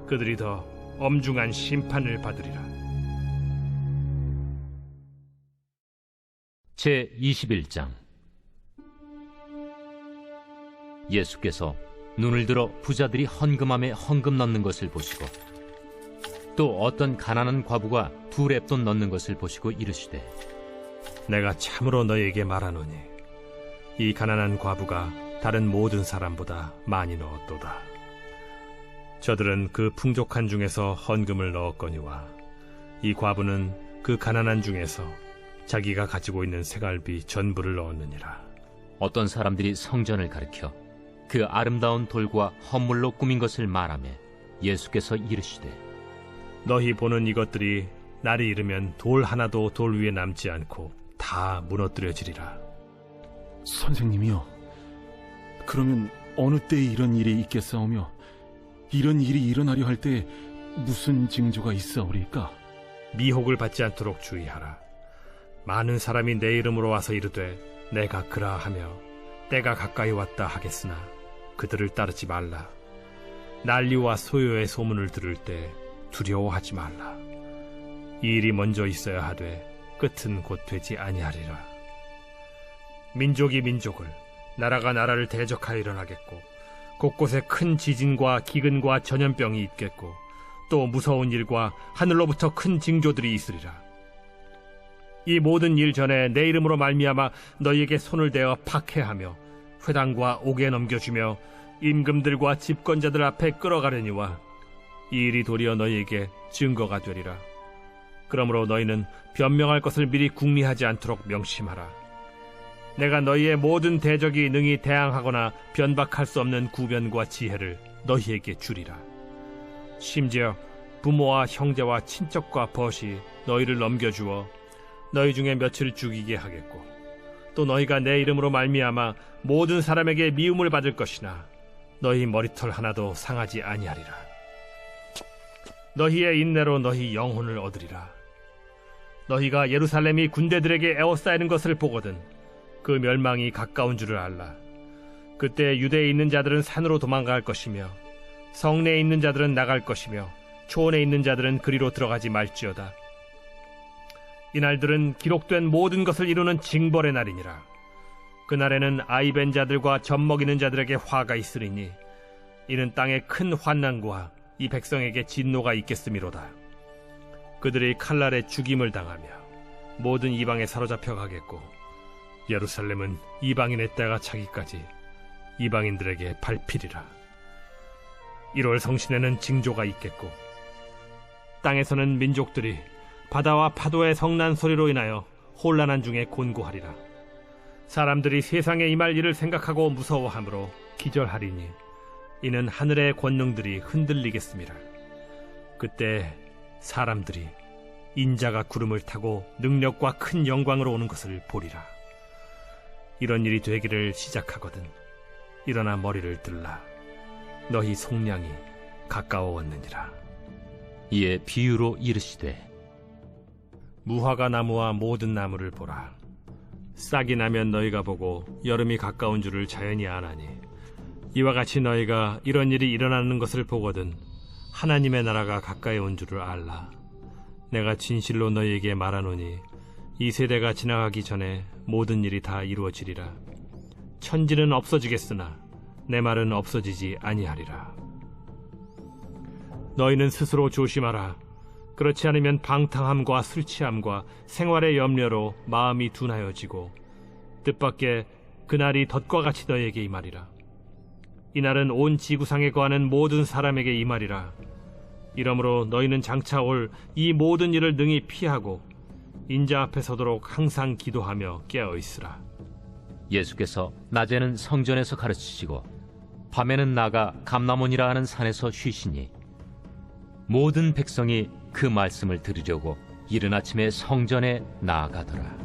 그들이 더 엄중한 심판을 받으리라. 제21장. 예수께서 눈을 들어 부자들이 헌금함에 헌금 넣는 것을 보시고 또 어떤 가난한 과부가 2렙돈 넣는 것을 보시고 이르시되 내가 참으로 너희에게 말하노니 이 가난한 과부가 다른 모든 사람보다 많이 넣었도다. 저들은 그 풍족한 중에서 헌금을 넣었거니와 이 과부는 그 가난한 중에서 자기가 가지고 있는 생활비 전부를 넣었느니라. 어떤 사람들이 성전을 가리켜 그 아름다운 돌과 헌물로 꾸민 것을 말하며 예수께서 이르시되 너희 보는 이것들이 날이 이르면 돌 하나도 돌 위에 남지 않고 다 무너뜨려지리라. 선생님이요, 그러면 어느 때에 이런 일이 있겠사오며 이런 일이 일어나려 할 때 무슨 징조가 있사오리까? 미혹을 받지 않도록 주의하라. 많은 사람이 내 이름으로 와서 이르되 내가 그라하며 때가 가까이 왔다 하겠으나 그들을 따르지 말라. 난리와 소요의 소문을 들을 때 두려워하지 말라. 이 일이 먼저 있어야 하되 끝은 곧 되지 아니하리라. 민족이 민족을, 나라가 나라를 대적하여 일어나겠고 곳곳에 큰 지진과 기근과 전염병이 있겠고 또 무서운 일과 하늘로부터 큰 징조들이 있으리라. 이 모든 일 전에 내 이름으로 말미암아 너희에게 손을 대어 박해하며 회당과 옥에 넘겨주며 임금들과 집권자들 앞에 끌어가려니와 이 일이 도리어 너희에게 증거가 되리라. 그러므로 너희는 변명할 것을 미리 궁리하지 않도록 명심하라. 내가 너희의 모든 대적이 능히 대항하거나 변박할 수 없는 구변과 지혜를 너희에게 주리라. 심지어 부모와 형제와 친척과 벗이 너희를 넘겨주어 너희 중에 며칠 죽이게 하겠고 또 너희가 내 이름으로 말미암아 모든 사람에게 미움을 받을 것이나 너희 머리털 하나도 상하지 아니하리라. 너희의 인내로 너희 영혼을 얻으리라. 너희가 예루살렘이 군대들에게 에워싸이는 것을 보거든 그 멸망이 가까운 줄을 알라. 그때 유대에 있는 자들은 산으로 도망갈 것이며 성내에 있는 자들은 나갈 것이며 초원에 있는 자들은 그리로 들어가지 말지어다. 이날들은 기록된 모든 것을 이루는 징벌의 날이니라. 그날에는 아이 벤 자들과 젖 먹이는 자들에게 화가 있으리니 이는 땅에 큰 환난과 이 백성에게 진노가 있겠음이로다. 그들이 칼날에 죽임을 당하며 모든 이방에 사로잡혀 가겠고 예루살렘은 이방인의 때가 차기까지 이방인들에게 밟히리라. 1월 성신에는 징조가 있겠고 땅에서는 민족들이 바다와 파도의 성난 소리로 인하여 혼란한 중에 곤고하리라. 사람들이 세상에 임할 일을 생각하고 무서워하므로 기절하리니 이는 하늘의 권능들이 흔들리겠음이라. 그때 사람들이 인자가 구름을 타고 능력과 큰 영광으로 오는 것을 보리라. 이런 일이 되기를 시작하거든 일어나 머리를 들라. 너희 속량이 가까워왔느니라. 이에 비유로 이르시되 무화과 나무와 모든 나무를 보라. 싹이 나면 너희가 보고 여름이 가까운 줄을 자연히 아나니 이와 같이 너희가 이런 일이 일어나는 것을 보거든 하나님의 나라가 가까이 온 줄을 알라. 내가 진실로 너희에게 말하노니 이 세대가 지나가기 전에 모든 일이 다 이루어지리라. 천지는 없어지겠으나 내 말은 없어지지 아니하리라. 너희는 스스로 조심하라. 그렇지 않으면 방탕함과 술 취함과 생활의 염려로 마음이 둔하여지고 뜻밖의 그날이 덫과 같이 너희에게 임하리라. 이날은 온 지구상에 거하는 모든 사람에게 임하리라. 이러므로 너희는 장차 올 이 모든 일을 능히 피하고 인자 앞에 서도록 항상 기도하며 깨어있으라. 예수께서 낮에는 성전에서 가르치시고 밤에는 나가 감람원이라 하는 산에서 쉬시니 모든 백성이 그 말씀을 들으려고 이른 아침에 성전에 나아가더라.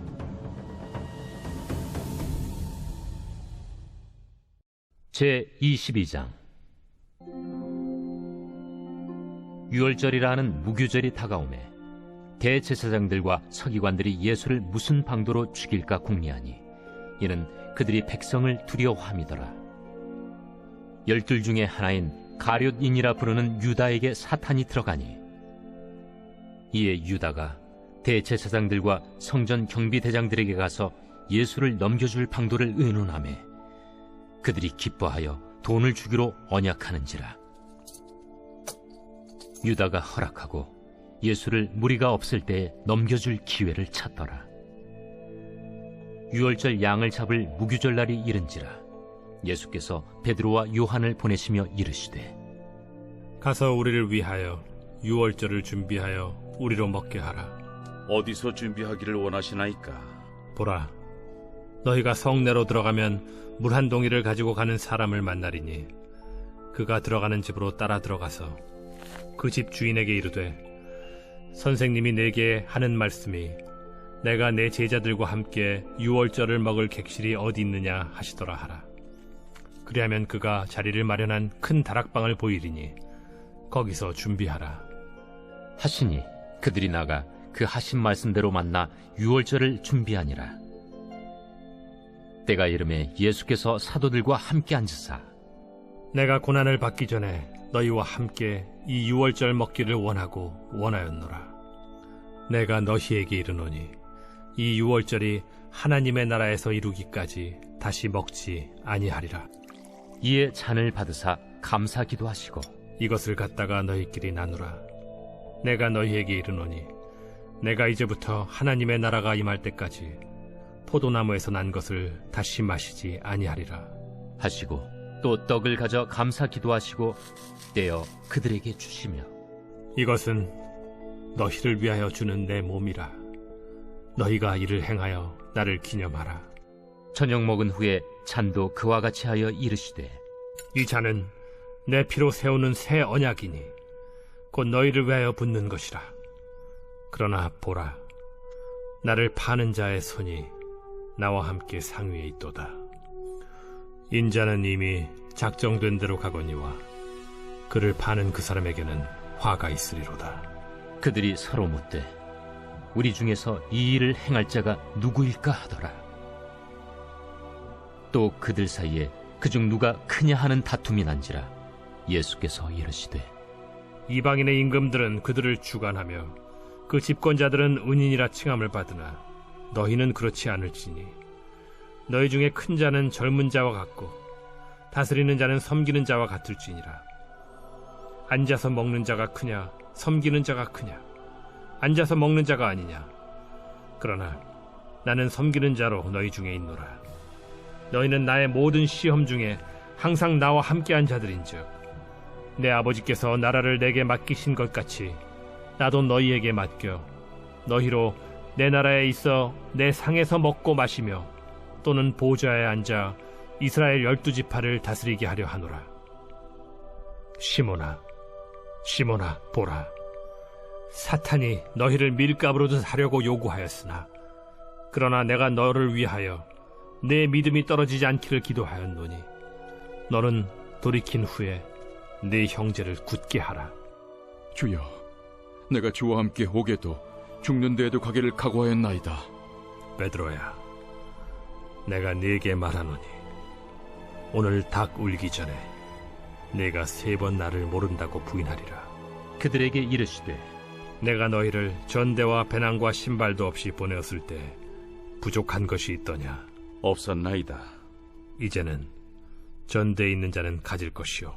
제22장 유월절이라 하는 무교절이 다가오매 대제사장들과 서기관들이 예수를 무슨 방도로 죽일까 궁리하니 이는 그들이 백성을 두려워함이더라. 12 중에 하나인 가룟인이라 부르는 유다에게 사탄이 들어가니 이에 유다가 대제사장들과 성전 경비대장들에게 가서 예수를 넘겨줄 방도를 의논하매 그들이 기뻐하여 돈을 주기로 언약하는지라. 유다가 허락하고 예수를 무리가 없을 때에 넘겨줄 기회를 찾더라. 유월절 양을 잡을 무교절 날이 이른지라 예수께서 베드로와 요한을 보내시며 이르시되 가서 우리를 위하여 유월절을 준비하여 우리로 먹게 하라. 어디서 준비하기를 원하시나이까? 보라, 너희가 성내로 들어가면 물 한 동이를 가지고 가는 사람을 만나리니 그가 들어가는 집으로 따라 들어가서 그 집 주인에게 이르되 선생님이 내게 하는 말씀이 내가 내 제자들과 함께 유월절을 먹을 객실이 어디 있느냐 하시더라 하라. 그리하면 그가 자리를 마련한 큰 다락방을 보이리니 거기서 준비하라 하시니 그들이 나가 그 하신 말씀대로 만나 유월절을 준비하니라. 때가 이름에 예수께서 사도들과 함께 앉으사 내가 고난을 받기 전에 너희와 함께 이 유월절 먹기를 원하였노라. 내가 너희에게 이르노니 이 유월절이 하나님의 나라에서 이루기까지 다시 먹지 아니하리라. 이에 잔을 받으사 감사 기도하시고 이것을 갖다가 너희끼리 나누라. 내가 너희에게 이르노니 내가 이제부터 하나님의 나라가 임할 때까지 포도나무에서 난 것을 다시 마시지 아니하리라 하시고 또 떡을 가져 감사 기도하시고 떼어 그들에게 주시며 이것은 너희를 위하여 주는 내 몸이라. 너희가 이를 행하여 나를 기념하라. 저녁 먹은 후에 잔도 그와 같이 하여 이르시되 이 잔은 내 피로 세우는 새 언약이니 곧 너희를 위하여 붓는 것이라. 그러나 보라, 나를 파는 자의 손이 나와 함께 상위에 있도다. 인자는 이미 작정된 대로 가거니와 그를 파는 그 사람에게는 화가 있으리로다. 그들이 서로 묻되 우리 중에서 이 일을 행할 자가 누구일까 하더라. 또 그들 사이에 그중 누가 크냐 하는 다툼이 난지라 예수께서 이르시되 이방인의 임금들은 그들을 주관하며 그 집권자들은 은인이라 칭함을 받으나 너희는 그렇지 않을지니 너희 중에 큰 자는 젊은 자와 같고 다스리는 자는 섬기는 자와 같을지니라. 앉아서 먹는 자가 크냐 섬기는 자가 크냐? 앉아서 먹는 자가 아니냐? 그러나 나는 섬기는 자로 너희 중에 있노라. 너희는 나의 모든 시험 중에 항상 나와 함께한 자들인즉 내 아버지께서 나라를 내게 맡기신 것 같이 나도 너희에게 맡겨 너희로 내 나라에 있어 내 상에서 먹고 마시며 또는 보좌에 앉아 이스라엘 12지파를 다스리게 하려 하노라. 시몬아, 시몬아, 보라, 사탄이 너희를 밀가부르듯 하려고 요구하였으나 그러나 내가 너를 위하여 내 믿음이 떨어지지 않기를 기도하였노니 너는 돌이킨 후에 네 형제를 굳게 하라. 주여, 내가 주와 함께 오게도 죽는 데에도 가기를 각오하였나이다. 베드로야, 내가 네게 말하노니 오늘 닭 울기 전에 네가 3번 나를 모른다고 부인하리라. 그들에게 이르시되 내가 너희를 전대와 배낭과 신발도 없이 보내었을 때 부족한 것이 있더냐? 없었나이다. 이제는 전대에 있는 자는 가질 것이요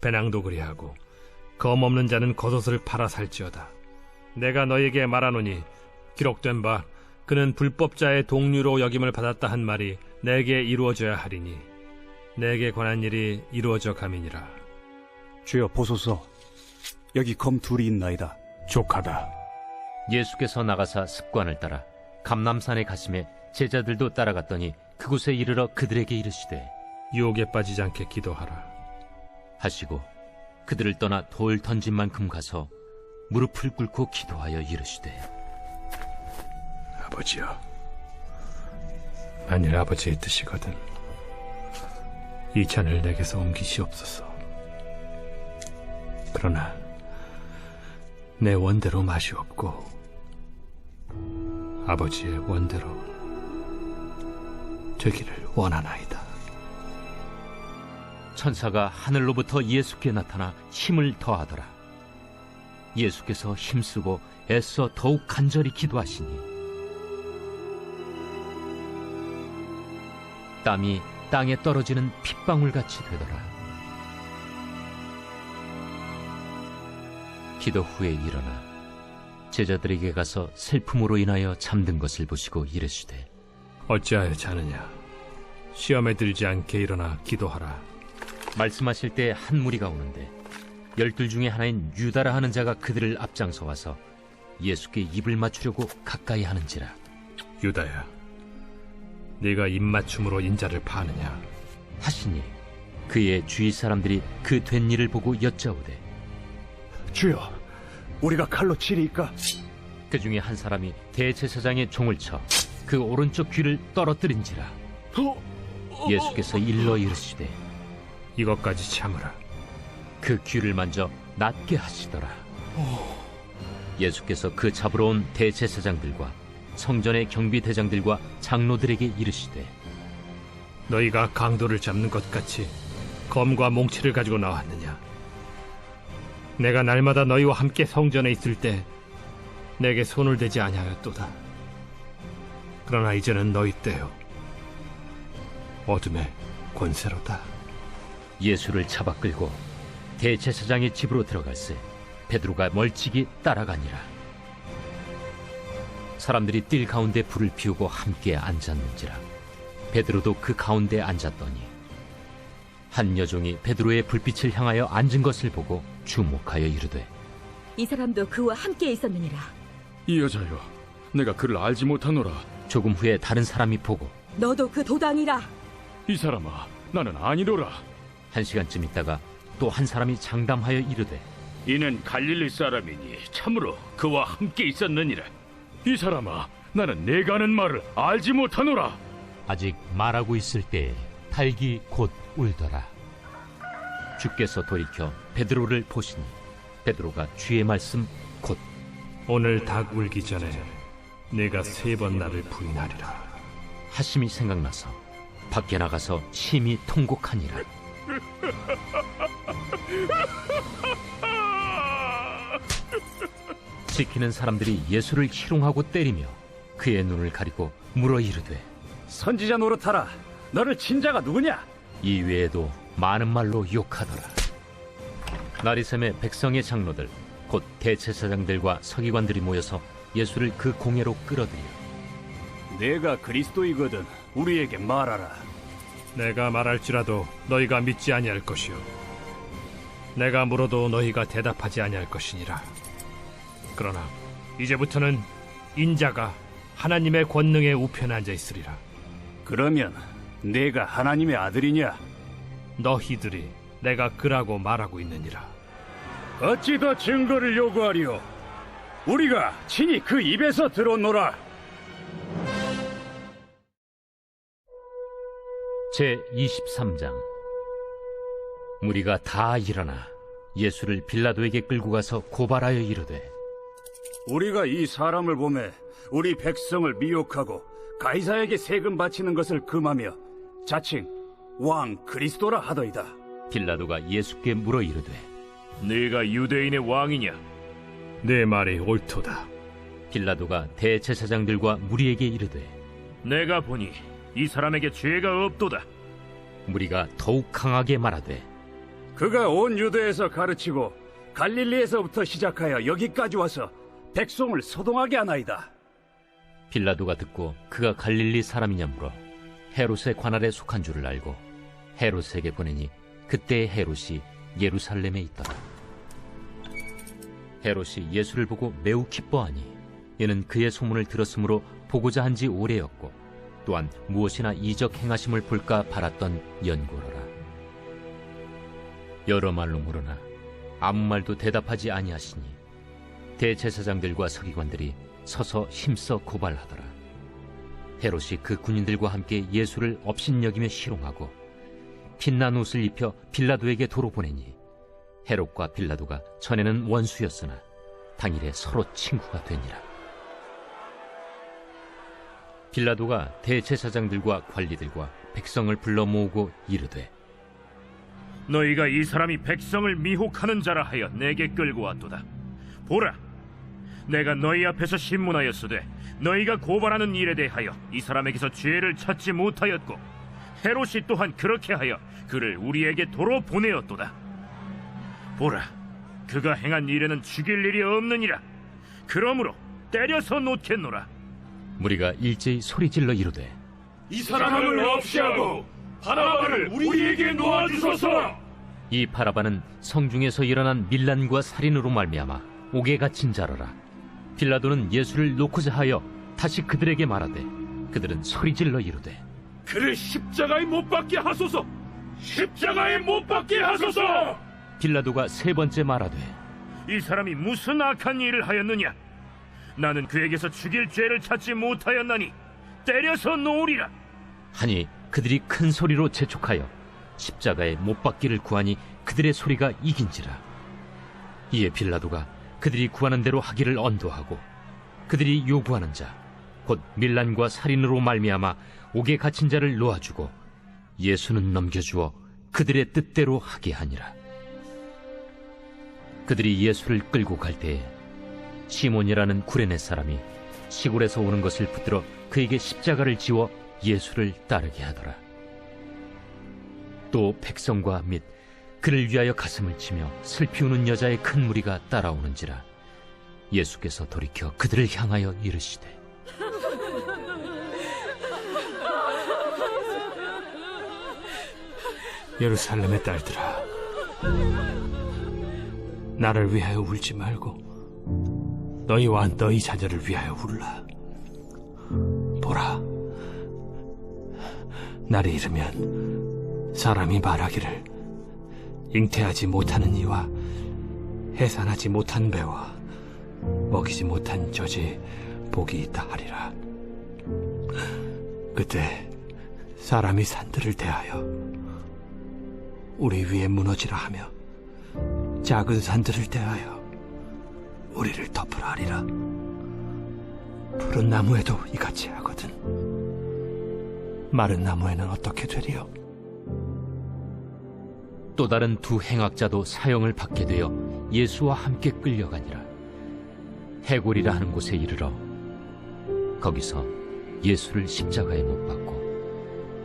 배낭도 그리하고 검 없는 자는 겉옷을 팔아 살지어다. 내가 너에게 말하노니 기록된 바 그는 불법자의 동류로 여김을 받았다 한 말이 내게 이루어져야 하리니 내게 관한 일이 이루어져 감이니라. 주여 보소서, 여기 검 2이 있나이다. 족하다. 예수께서 나가사 습관을 따라 감람산에 가심에 제자들도 따라갔더니 그곳에 이르러 그들에게 이르시되 유혹에 빠지지 않게 기도하라 하시고 그들을 떠나 돌 던진 만큼 가서 무릎을 꿇고 기도하여 이르시되 아버지여, 만일 아버지의 뜻이거든 이 잔을 내게서 옮기시옵소서. 그러나 내 원대로 마시옵고 아버지의 원대로 되기를 원하나이다. 천사가 하늘로부터 예수께 나타나 힘을 더하더라. 예수께서 힘쓰고 애써 더욱 간절히 기도하시니 땀이 땅에 떨어지는 핏방울같이 되더라. 기도 후에 일어나 제자들에게 가서 슬픔으로 인하여 잠든 것을 보시고 이르시되 어찌하여 자느냐? 시험에 들지 않게 일어나 기도하라. 말씀하실 때 한 무리가 오는데 12 중에 하나인 유다라 하는 자가 그들을 앞장서 와서 예수께 입을 맞추려고 가까이 하는지라. 유다야, 네가 입맞춤으로 인자를 파느냐? 하시니 그의 주위 사람들이 그 된 일을 보고 여짜오되 주여, 우리가 칼로 치리이까? 그 중에 한 사람이 대제사장의 종을 쳐 그 오른쪽 귀를 떨어뜨린지라. 예수께서 일러 이르시되 이것까지 참으라. 그 귀를 만져 낫게 하시더라. 예수께서 그 잡으러 온 대제사장들과 성전의 경비대장들과 장로들에게 이르시되 너희가 강도를 잡는 것 같이 검과 몽치를 가지고 나왔느냐? 내가 날마다 너희와 함께 성전에 있을 때 내게 손을 대지 아니하였도다. 그러나 이제는 너희 때요, 어둠의 권세로다. 예수를 잡아 끌고 대제사장의 집으로 들어갈새 베드로가 멀찍이 따라가니라. 사람들이 뜰 가운데 불을 피우고 함께 앉았는지라. 베드로도 그 가운데 앉았더니 한 여종이 베드로의 불빛을 향하여 앉은 것을 보고 주목하여 이르되 이 사람도 그와 함께 있었느니라. 이 여자여, 내가 그를 알지 못하노라. 조금 후에 다른 사람이 보고 너도 그 도당이라. 이 사람아, 나는 아니로라. 1시간쯤 있다가 또 한 사람이 장담하여 이르되 이는 갈릴리 사람이니 참으로 그와 함께 있었느니라. 이 사람아, 나는 내가 하는 말을 알지 못하노라. 아직 말하고 있을 때에 닭이 곧 울더라. 주께서 돌이켜 베드로를 보시니 베드로가 주의 말씀 곧 오늘 닭 울기 전에 내가 3번 나를 부인하리라 하심이 생각나서 밖에 나가서 심히 통곡하니라. 지키는 사람들이 예수를 희롱하고 때리며 그의 눈을 가리고 물어 이르되 선지자 노릇하라. 너를 친 자가 누구냐? 이 외에도 많은 말로 욕하더라. 나리샘의 백성의 장로들 곧 대제사장들과 서기관들이 모여서 예수를 그 공회로 끌어들여 내가 그리스도이거든 우리에게 말하라. 내가 말할지라도 너희가 믿지 아니할 것이요, 내가 물어도 너희가 대답하지 아니할 것이니라. 그러나 이제부터는 인자가 하나님의 권능의 우편에 앉아 있으리라. 그러면 내가 하나님의 아들이냐? 너희들이 내가 그라고 말하고 있느니라. 어찌 더 증거를 요구하리요? 우리가 친히 그 입에서 들었노라. 제23장. 무리가 다 일어나 예수를 빌라도에게 끌고 가서 고발하여 이르되 우리가 이 사람을 보매 우리 백성을 미혹하고 가이사에게 세금 바치는 것을 금하며 자칭 왕 그리스도라 하더이다. 빌라도가 예수께 물어 이르되 네가 유대인의 왕이냐? 내 말이 옳도다. 빌라도가 대제사장들과 무리에게 이르되 내가 보니 이 사람에게 죄가 없도다. 무리가 더욱 강하게 말하되 그가 온 유대에서 가르치고 갈릴리에서부터 시작하여 여기까지 와서 백성을 소동하게 하나이다. 빌라도가 듣고 그가 갈릴리 사람이냐 물어 헤롯의 관할에 속한 줄을 알고 헤롯에게 보내니 그때 헤롯이 예루살렘에 있더라. 헤롯이 예수를 보고 매우 기뻐하니 이는 그의 소문을 들었으므로 보고자 한 지 오래였고 또한 무엇이나 이적 행하심을 볼까 바랐던 연고로라. 여러 말로 물으나 아무 말도 대답하지 아니하시니 대제사장들과 서기관들이 서서 힘써 고발하더라. 헤롯이 그 군인들과 함께 예수를 업신여기며 희롱하고 빛난 옷을 입혀 빌라도에게 도로 보내니 헤롯과 빌라도가 전에는 원수였으나 당일에 서로 친구가 되니라. 빌라도가 대제사장들과 관리들과 백성을 불러 모으고 이르되 너희가 이 사람이 백성을 미혹하는 자라 하여 내게 끌고 왔도다. 보라, 내가 너희 앞에서 신문하였으되 너희가 고발하는 일에 대하여 이 사람에게서 죄를 찾지 못하였고 헤롯이 또한 그렇게 하여 그를 우리에게 도로 보내었도다. 보라, 그가 행한 일에는 죽일 일이 없느니라. 그러므로 때려서 놓겠노라. 무리가 일제히 소리질러 이르되 이 사람을 없이 하고 바라바를 우리에게 놓아주소서. 이 바라바는 성중에서 일어난 밀란과 살인으로 말미암아 옥에 갇힌 자라라. 빌라도는 예수를 놓고자 하여 다시 그들에게 말하되 그들은 소리질러 이르되 그를 십자가에 못 박게 하소서. 십자가에 못 박게 하소서. 빌라도가 세 번째 말하되 이 사람이 무슨 악한 일을 하였느냐? 나는 그에게서 죽일 죄를 찾지 못하였나니 때려서 놓으리라. 하니 그들이 큰 소리로 재촉하여 십자가에 못 박기를 구하니 그들의 소리가 이긴지라. 이에 빌라도가 그들이 구하는 대로 하기를 언도하고 그들이 요구하는 자 곧 밀란과 살인으로 말미암아 옥에 갇힌 자를 놓아주고 예수는 넘겨주어 그들의 뜻대로 하게 하니라. 그들이 예수를 끌고 갈 때에 시몬이라는 구레네 사람이 시골에서 오는 것을 붙들어 그에게 십자가를 지워 예수를 따르게 하더라. 또 백성과 및 그를 위하여 가슴을 치며 슬피 우는 여자의 큰 무리가 따라오는지라. 예수께서 돌이켜 그들을 향하여 이르시되 예루살렘의 딸들아, 나를 위하여 울지 말고 너희와 너희 자녀를 위하여 울라. 보라, 날이 이르면 사람이 말하기를 잉태하지 못하는 이와 해산하지 못한 배와 먹이지 못한 젖이 복이 있다 하리라. 그때 사람이 산들을 대하여 우리 위에 무너지라 하며 작은 산들을 대하여 우리를 덮으라 하리라. 푸른 나무에도 이같이 하거든 마른 나무에는 어떻게 되리요? 또 다른 두 행악자도 사형을 받게 되어 예수와 함께 끌려가니라. 해골이라 하는 곳에 이르러 거기서 예수를 십자가에 못 박고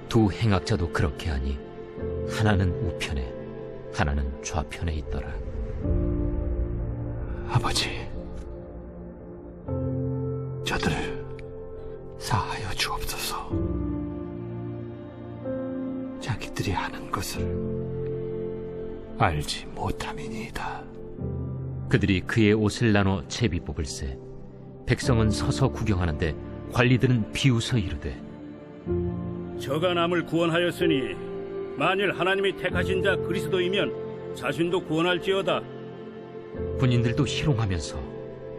두 행악자도 그렇게 하니 하나는 우편에 하나는 좌편에 있더라. 아버지, 저들을 사하여 주옵소서. 자기들이 하는 것을 알지 못함이니이다. 그들이 그의 옷을 나눠 채비 뽑을세. 백성은 서서 구경하는데 관리들은 비웃어 이르되 저가 남을 구원하였으니 만일 하나님이 택하신 자 그리스도이면 자신도 구원할지어다. 군인들도 희롱하면서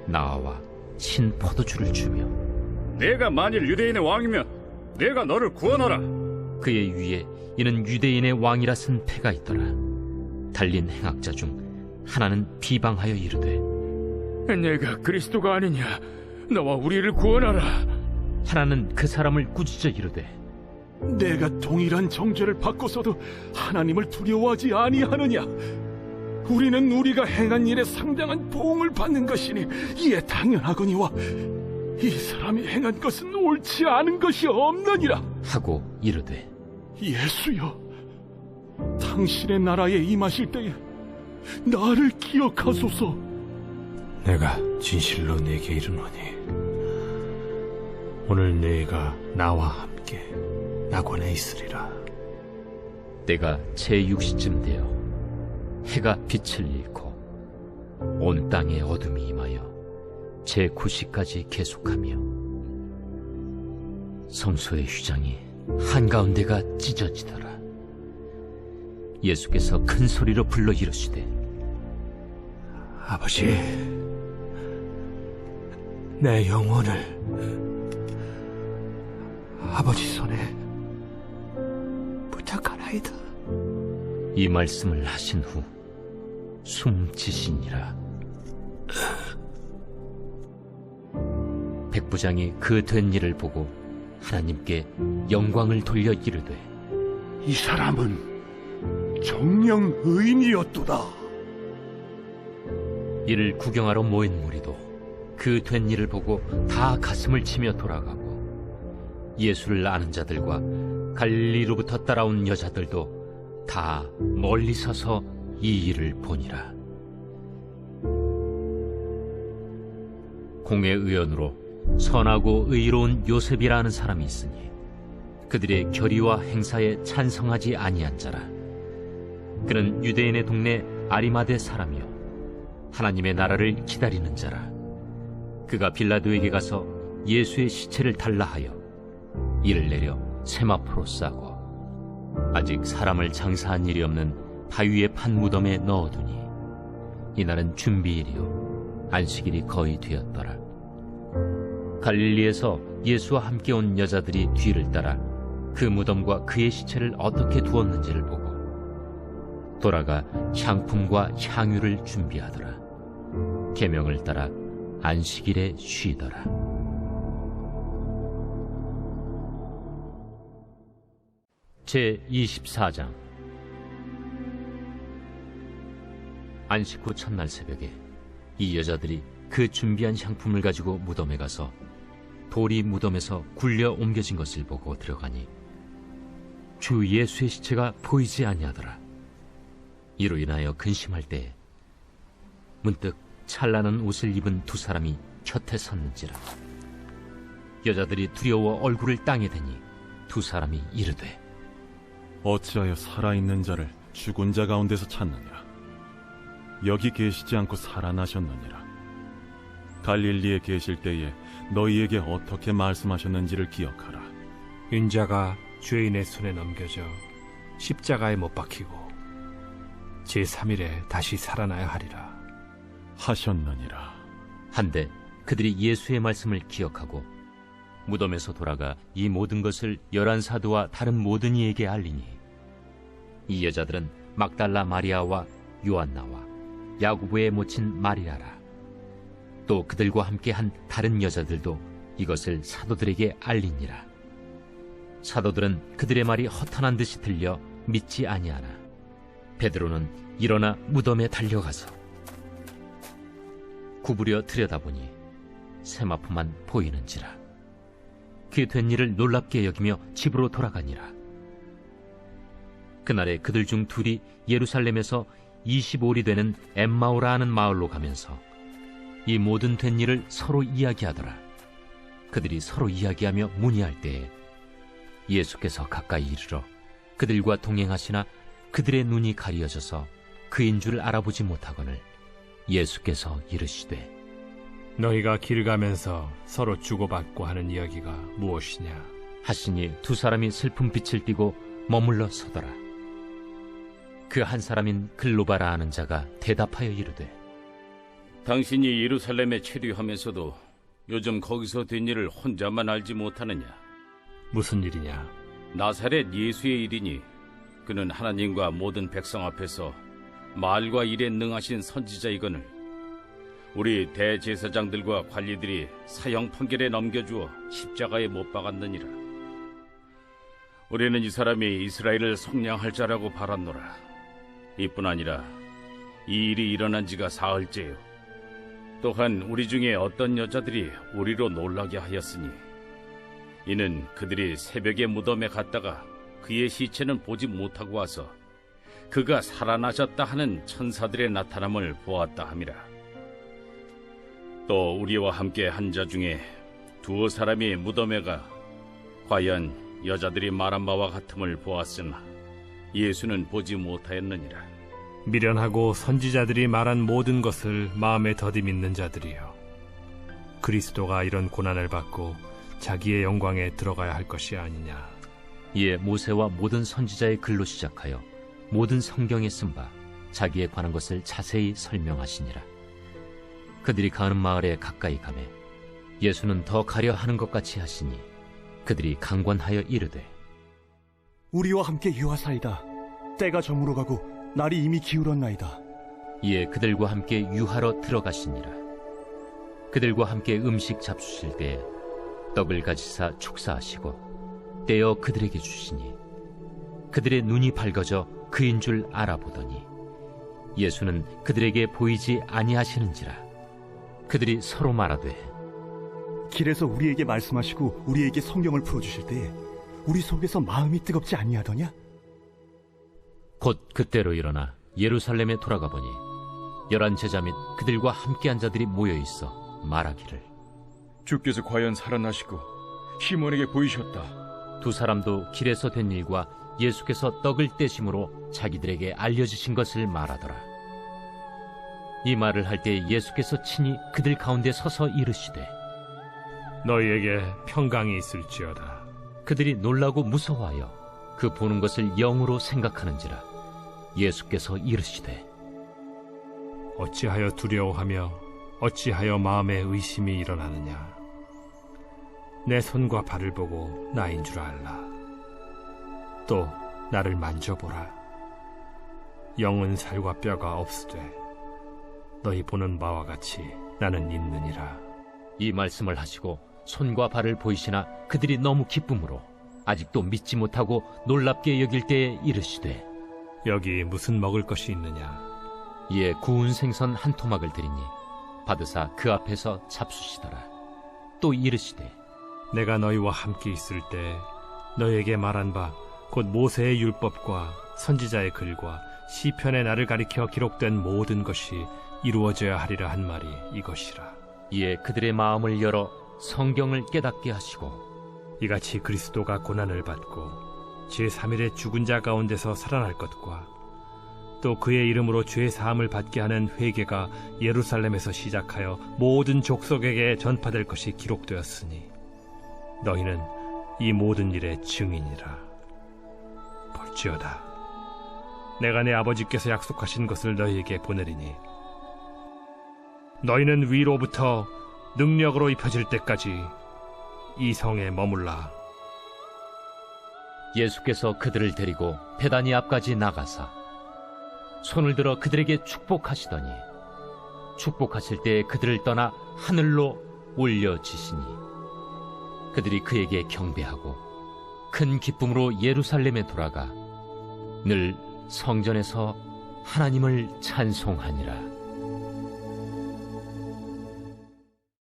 나와 신 포도주를 주며 내가 만일 유대인의 왕이면 내가 너를 구원하라. 그의 위에 이는 유대인의 왕이라 쓴 패가 있더라. 달린 행악자 중 하나는 비방하여 이르되 내가 그리스도가 아니냐? 너와 우리를 구원하라. 하나는 그 사람을 꾸짖어 이르되 내가 동일한 정죄를 받고서도 하나님을 두려워하지 아니하느냐? 우리는 우리가 행한 일에 상당한 보응을 받는 것이니 이에 당연하거니와 이 사람이 행한 것은 옳지 않은 것이 없느니라 하고 이르되 예수여, 당신의 나라에 임하실 때에 나를 기억하소서. 내가 진실로 네게 이르노니 오늘 네가 나와 함께 낙원에 있으리라. 때가 제6시쯤 되어 해가 빛을 잃고 온 땅에 어둠이 임하여 제9시까지 계속하며 성소의 휘장이 한가운데가 찢어지더라. 예수께서 큰 소리로 불러 이르시되 아버지, 내 영혼을 아버지 손에 부탁하나이다. 이 말씀을 하신 후 숨지시니라. 백부장이 그 된 일을 보고 하나님께 영광을 돌려 이르되 이 사람은 정녕 의인이었도다. 이를 구경하러 모인 무리도 그 된 일을 보고 다 가슴을 치며 돌아가고 예수를 아는 자들과 갈릴리로부터 따라온 여자들도 다 멀리 서서 이 일을 보니라. 공회 의원으로 선하고 의로운 요셉이라 하는 사람이 있으니 그들의 결의와 행사에 찬성하지 아니한 자라. 그는 유대인의 동네 아리마대 사람이요 하나님의 나라를 기다리는 자라. 그가 빌라도에게 가서 예수의 시체를 달라 하여 이를 내려 세마포로 싸고 아직 사람을 장사한 일이 없는 바위에 판 무덤에 넣어두니 이날은 준비일이요 안식일이 거의 되었더라. 갈릴리에서 예수와 함께 온 여자들이 뒤를 따라 그 무덤과 그의 시체를 어떻게 두었는지를 보고 돌아가 향품과 향유를 준비하더라. 계명을 따라 안식일에 쉬더라. 제24장. 안식 후 첫날 새벽에 이 여자들이 그 준비한 향품을 가지고 무덤에 가서 돌이 무덤에서 굴려 옮겨진 것을 보고 들어가니 주 예수의 시체가 보이지 아니하더라. 이로 인하여 근심할 때에 문득 찬란한 옷을 입은 두 사람이 곁에 섰는지라. 여자들이 두려워 얼굴을 땅에 대니 두 사람이 이르되 어찌하여 살아있는 자를 죽은 자 가운데서 찾느냐? 여기 계시지 않고 살아나셨느니라. 갈릴리에 계실 때에 너희에게 어떻게 말씀하셨는지를 기억하라. 인자가 죄인의 손에 넘겨져 십자가에 못 박히고 제3일에 다시 살아나야 하리라 하셨느니라. 한데 그들이 예수의 말씀을 기억하고 무덤에서 돌아가 이 모든 것을 11사도와 다른 모든 이에게 알리니 이 여자들은 막달라 마리아와 요한나와 야고보의 모친 마리아라. 또 그들과 함께 한 다른 여자들도 이것을 사도들에게 알리니라. 사도들은 그들의 말이 허탄한 듯이 들려 믿지 아니하나 베드로는 일어나 무덤에 달려가서 구부려 들여다보니 세마포만 보이는지라. 그 된 일을 놀랍게 여기며 집으로 돌아가니라. 그날에 그들 중 둘이 예루살렘에서 25里되는 엠마오라 하는 마을로 가면서 이 모든 된 일을 서로 이야기하더라. 그들이 서로 이야기하며 문의할 때에 예수께서 가까이 이르러 그들과 동행하시나 그들의 눈이 가리어져서 그인 줄 알아보지 못하거늘 예수께서 이르시되 너희가 길 가면서 서로 주고받고 하는 이야기가 무엇이냐 하시니 두 사람이 슬픈 빛을 띠고 머물러 서더라. 그 한 사람인 글로바라 하는 자가 대답하여 이르되 당신이 예루살렘에 체류하면서도 요즘 거기서 된 일을 혼자만 알지 못하느냐? 무슨 일이냐? 나사렛 예수의 일이니 그는 하나님과 모든 백성 앞에서 말과 일에 능하신 선지자이거늘 우리 대제사장들과 관리들이 사형 판결에 넘겨주어 십자가에 못 박았느니라. 우리는 이 사람이 이스라엘을 속량할 자라고 바랐노라. 이뿐 아니라 이 일이 일어난 지가 사흘째요. 또한 우리 중에 어떤 여자들이 우리로 놀라게 하였으니 이는 그들이 새벽에 무덤에 갔다가 그의 시체는 보지 못하고 와서 그가 살아나셨다 하는 천사들의 나타남을 보았다 함이라. 또 우리와 함께 한 자 중에 두어 사람이 무덤에 가 과연 여자들이 말한 바와 같음을 보았으나 예수는 보지 못하였느니라. 미련하고 선지자들이 말한 모든 것을 마음에 더디 믿는 자들이여, 그리스도가 이런 고난을 받고 자기의 영광에 들어가야 할 것이 아니냐. 이에 모세와 모든 선지자의 글로 시작하여 모든 성경에 쓴 바 자기에 관한 것을 자세히 설명하시니라. 그들이 가는 마을에 가까이 가매 예수는 더 가려 하는 것 같이 하시니 그들이 강권하여 이르되 우리와 함께 유하사이다. 때가 저물어 가고 날이 이미 기울었나이다. 이에 그들과 함께 유하러 들어가시니라. 그들과 함께 음식 잡수실 때에 떡을 가지사 축사하시고 떼어 그들에게 주시니 그들의 눈이 밝아져 그인 줄 알아보더니 예수는 그들에게 보이지 아니하시는지라. 그들이 서로 말하되 길에서 우리에게 말씀하시고 우리에게 성경을 풀어주실 때에 우리 속에서 마음이 뜨겁지 아니하더냐? 곧 그때로 일어나 예루살렘에 돌아가 보니 11 제자 및 그들과 함께한 자들이 모여있어 말하기를 주께서 과연 살아나시고 시몬에게 보이셨다. 두 사람도 길에서 된 일과 예수께서 떡을 떼심으로 자기들에게 알려주신 것을 말하더라. 이 말을 할 때 예수께서 친히 그들 가운데 서서 이르시되 너희에게 평강이 있을지어다. 그들이 놀라고 무서워하여 그 보는 것을 영으로 생각하는지라. 예수께서 이르시되 어찌하여 두려워하며 어찌하여 마음에 의심이 일어나느냐. 내 손과 발을 보고 나인 줄 알라. 또 나를 만져보라. 영은 살과 뼈가 없으되 너희 보는 바와 같이 나는 있느니라. 이 말씀을 하시고 손과 발을 보이시나 그들이 너무 기쁨으로 아직도 믿지 못하고 놀랍게 여길 때에 이르시되 여기 무슨 먹을 것이 있느냐. 이에 구운 생선 한 토막을 드리니 받으사 그 앞에서 잡수시더라. 또 이르시되 내가 너희와 함께 있을 때 너희에게 말한 바 곧 모세의 율법과 선지자의 글과 시편의 나를 가리켜 기록된 모든 것이 이루어져야 하리라 한 말이 이것이라. 이에 그들의 마음을 열어 성경을 깨닫게 하시고 이같이 그리스도가 고난을 받고 제3일에 죽은 자 가운데서 살아날 것과 또 그의 이름으로 죄 사함을 받게 하는 회개가 예루살렘에서 시작하여 모든 족속에게 전파될 것이 기록되었으니 너희는 이 모든 일의 증인이라. 볼지어다, 내가 내 아버지께서 약속하신 것을 너희에게 보내리니 너희는 위로부터 능력으로 입혀질 때까지 이 성에 머물라. 예수께서 그들을 데리고 베다니 앞까지 나가사 손을 들어 그들에게 축복하시더니 축복하실 때 그들을 떠나 하늘로 올려지시니 그들이 그에게 경배하고 큰 기쁨으로 예루살렘에 돌아가 늘 성전에서 하나님을 찬송하니라.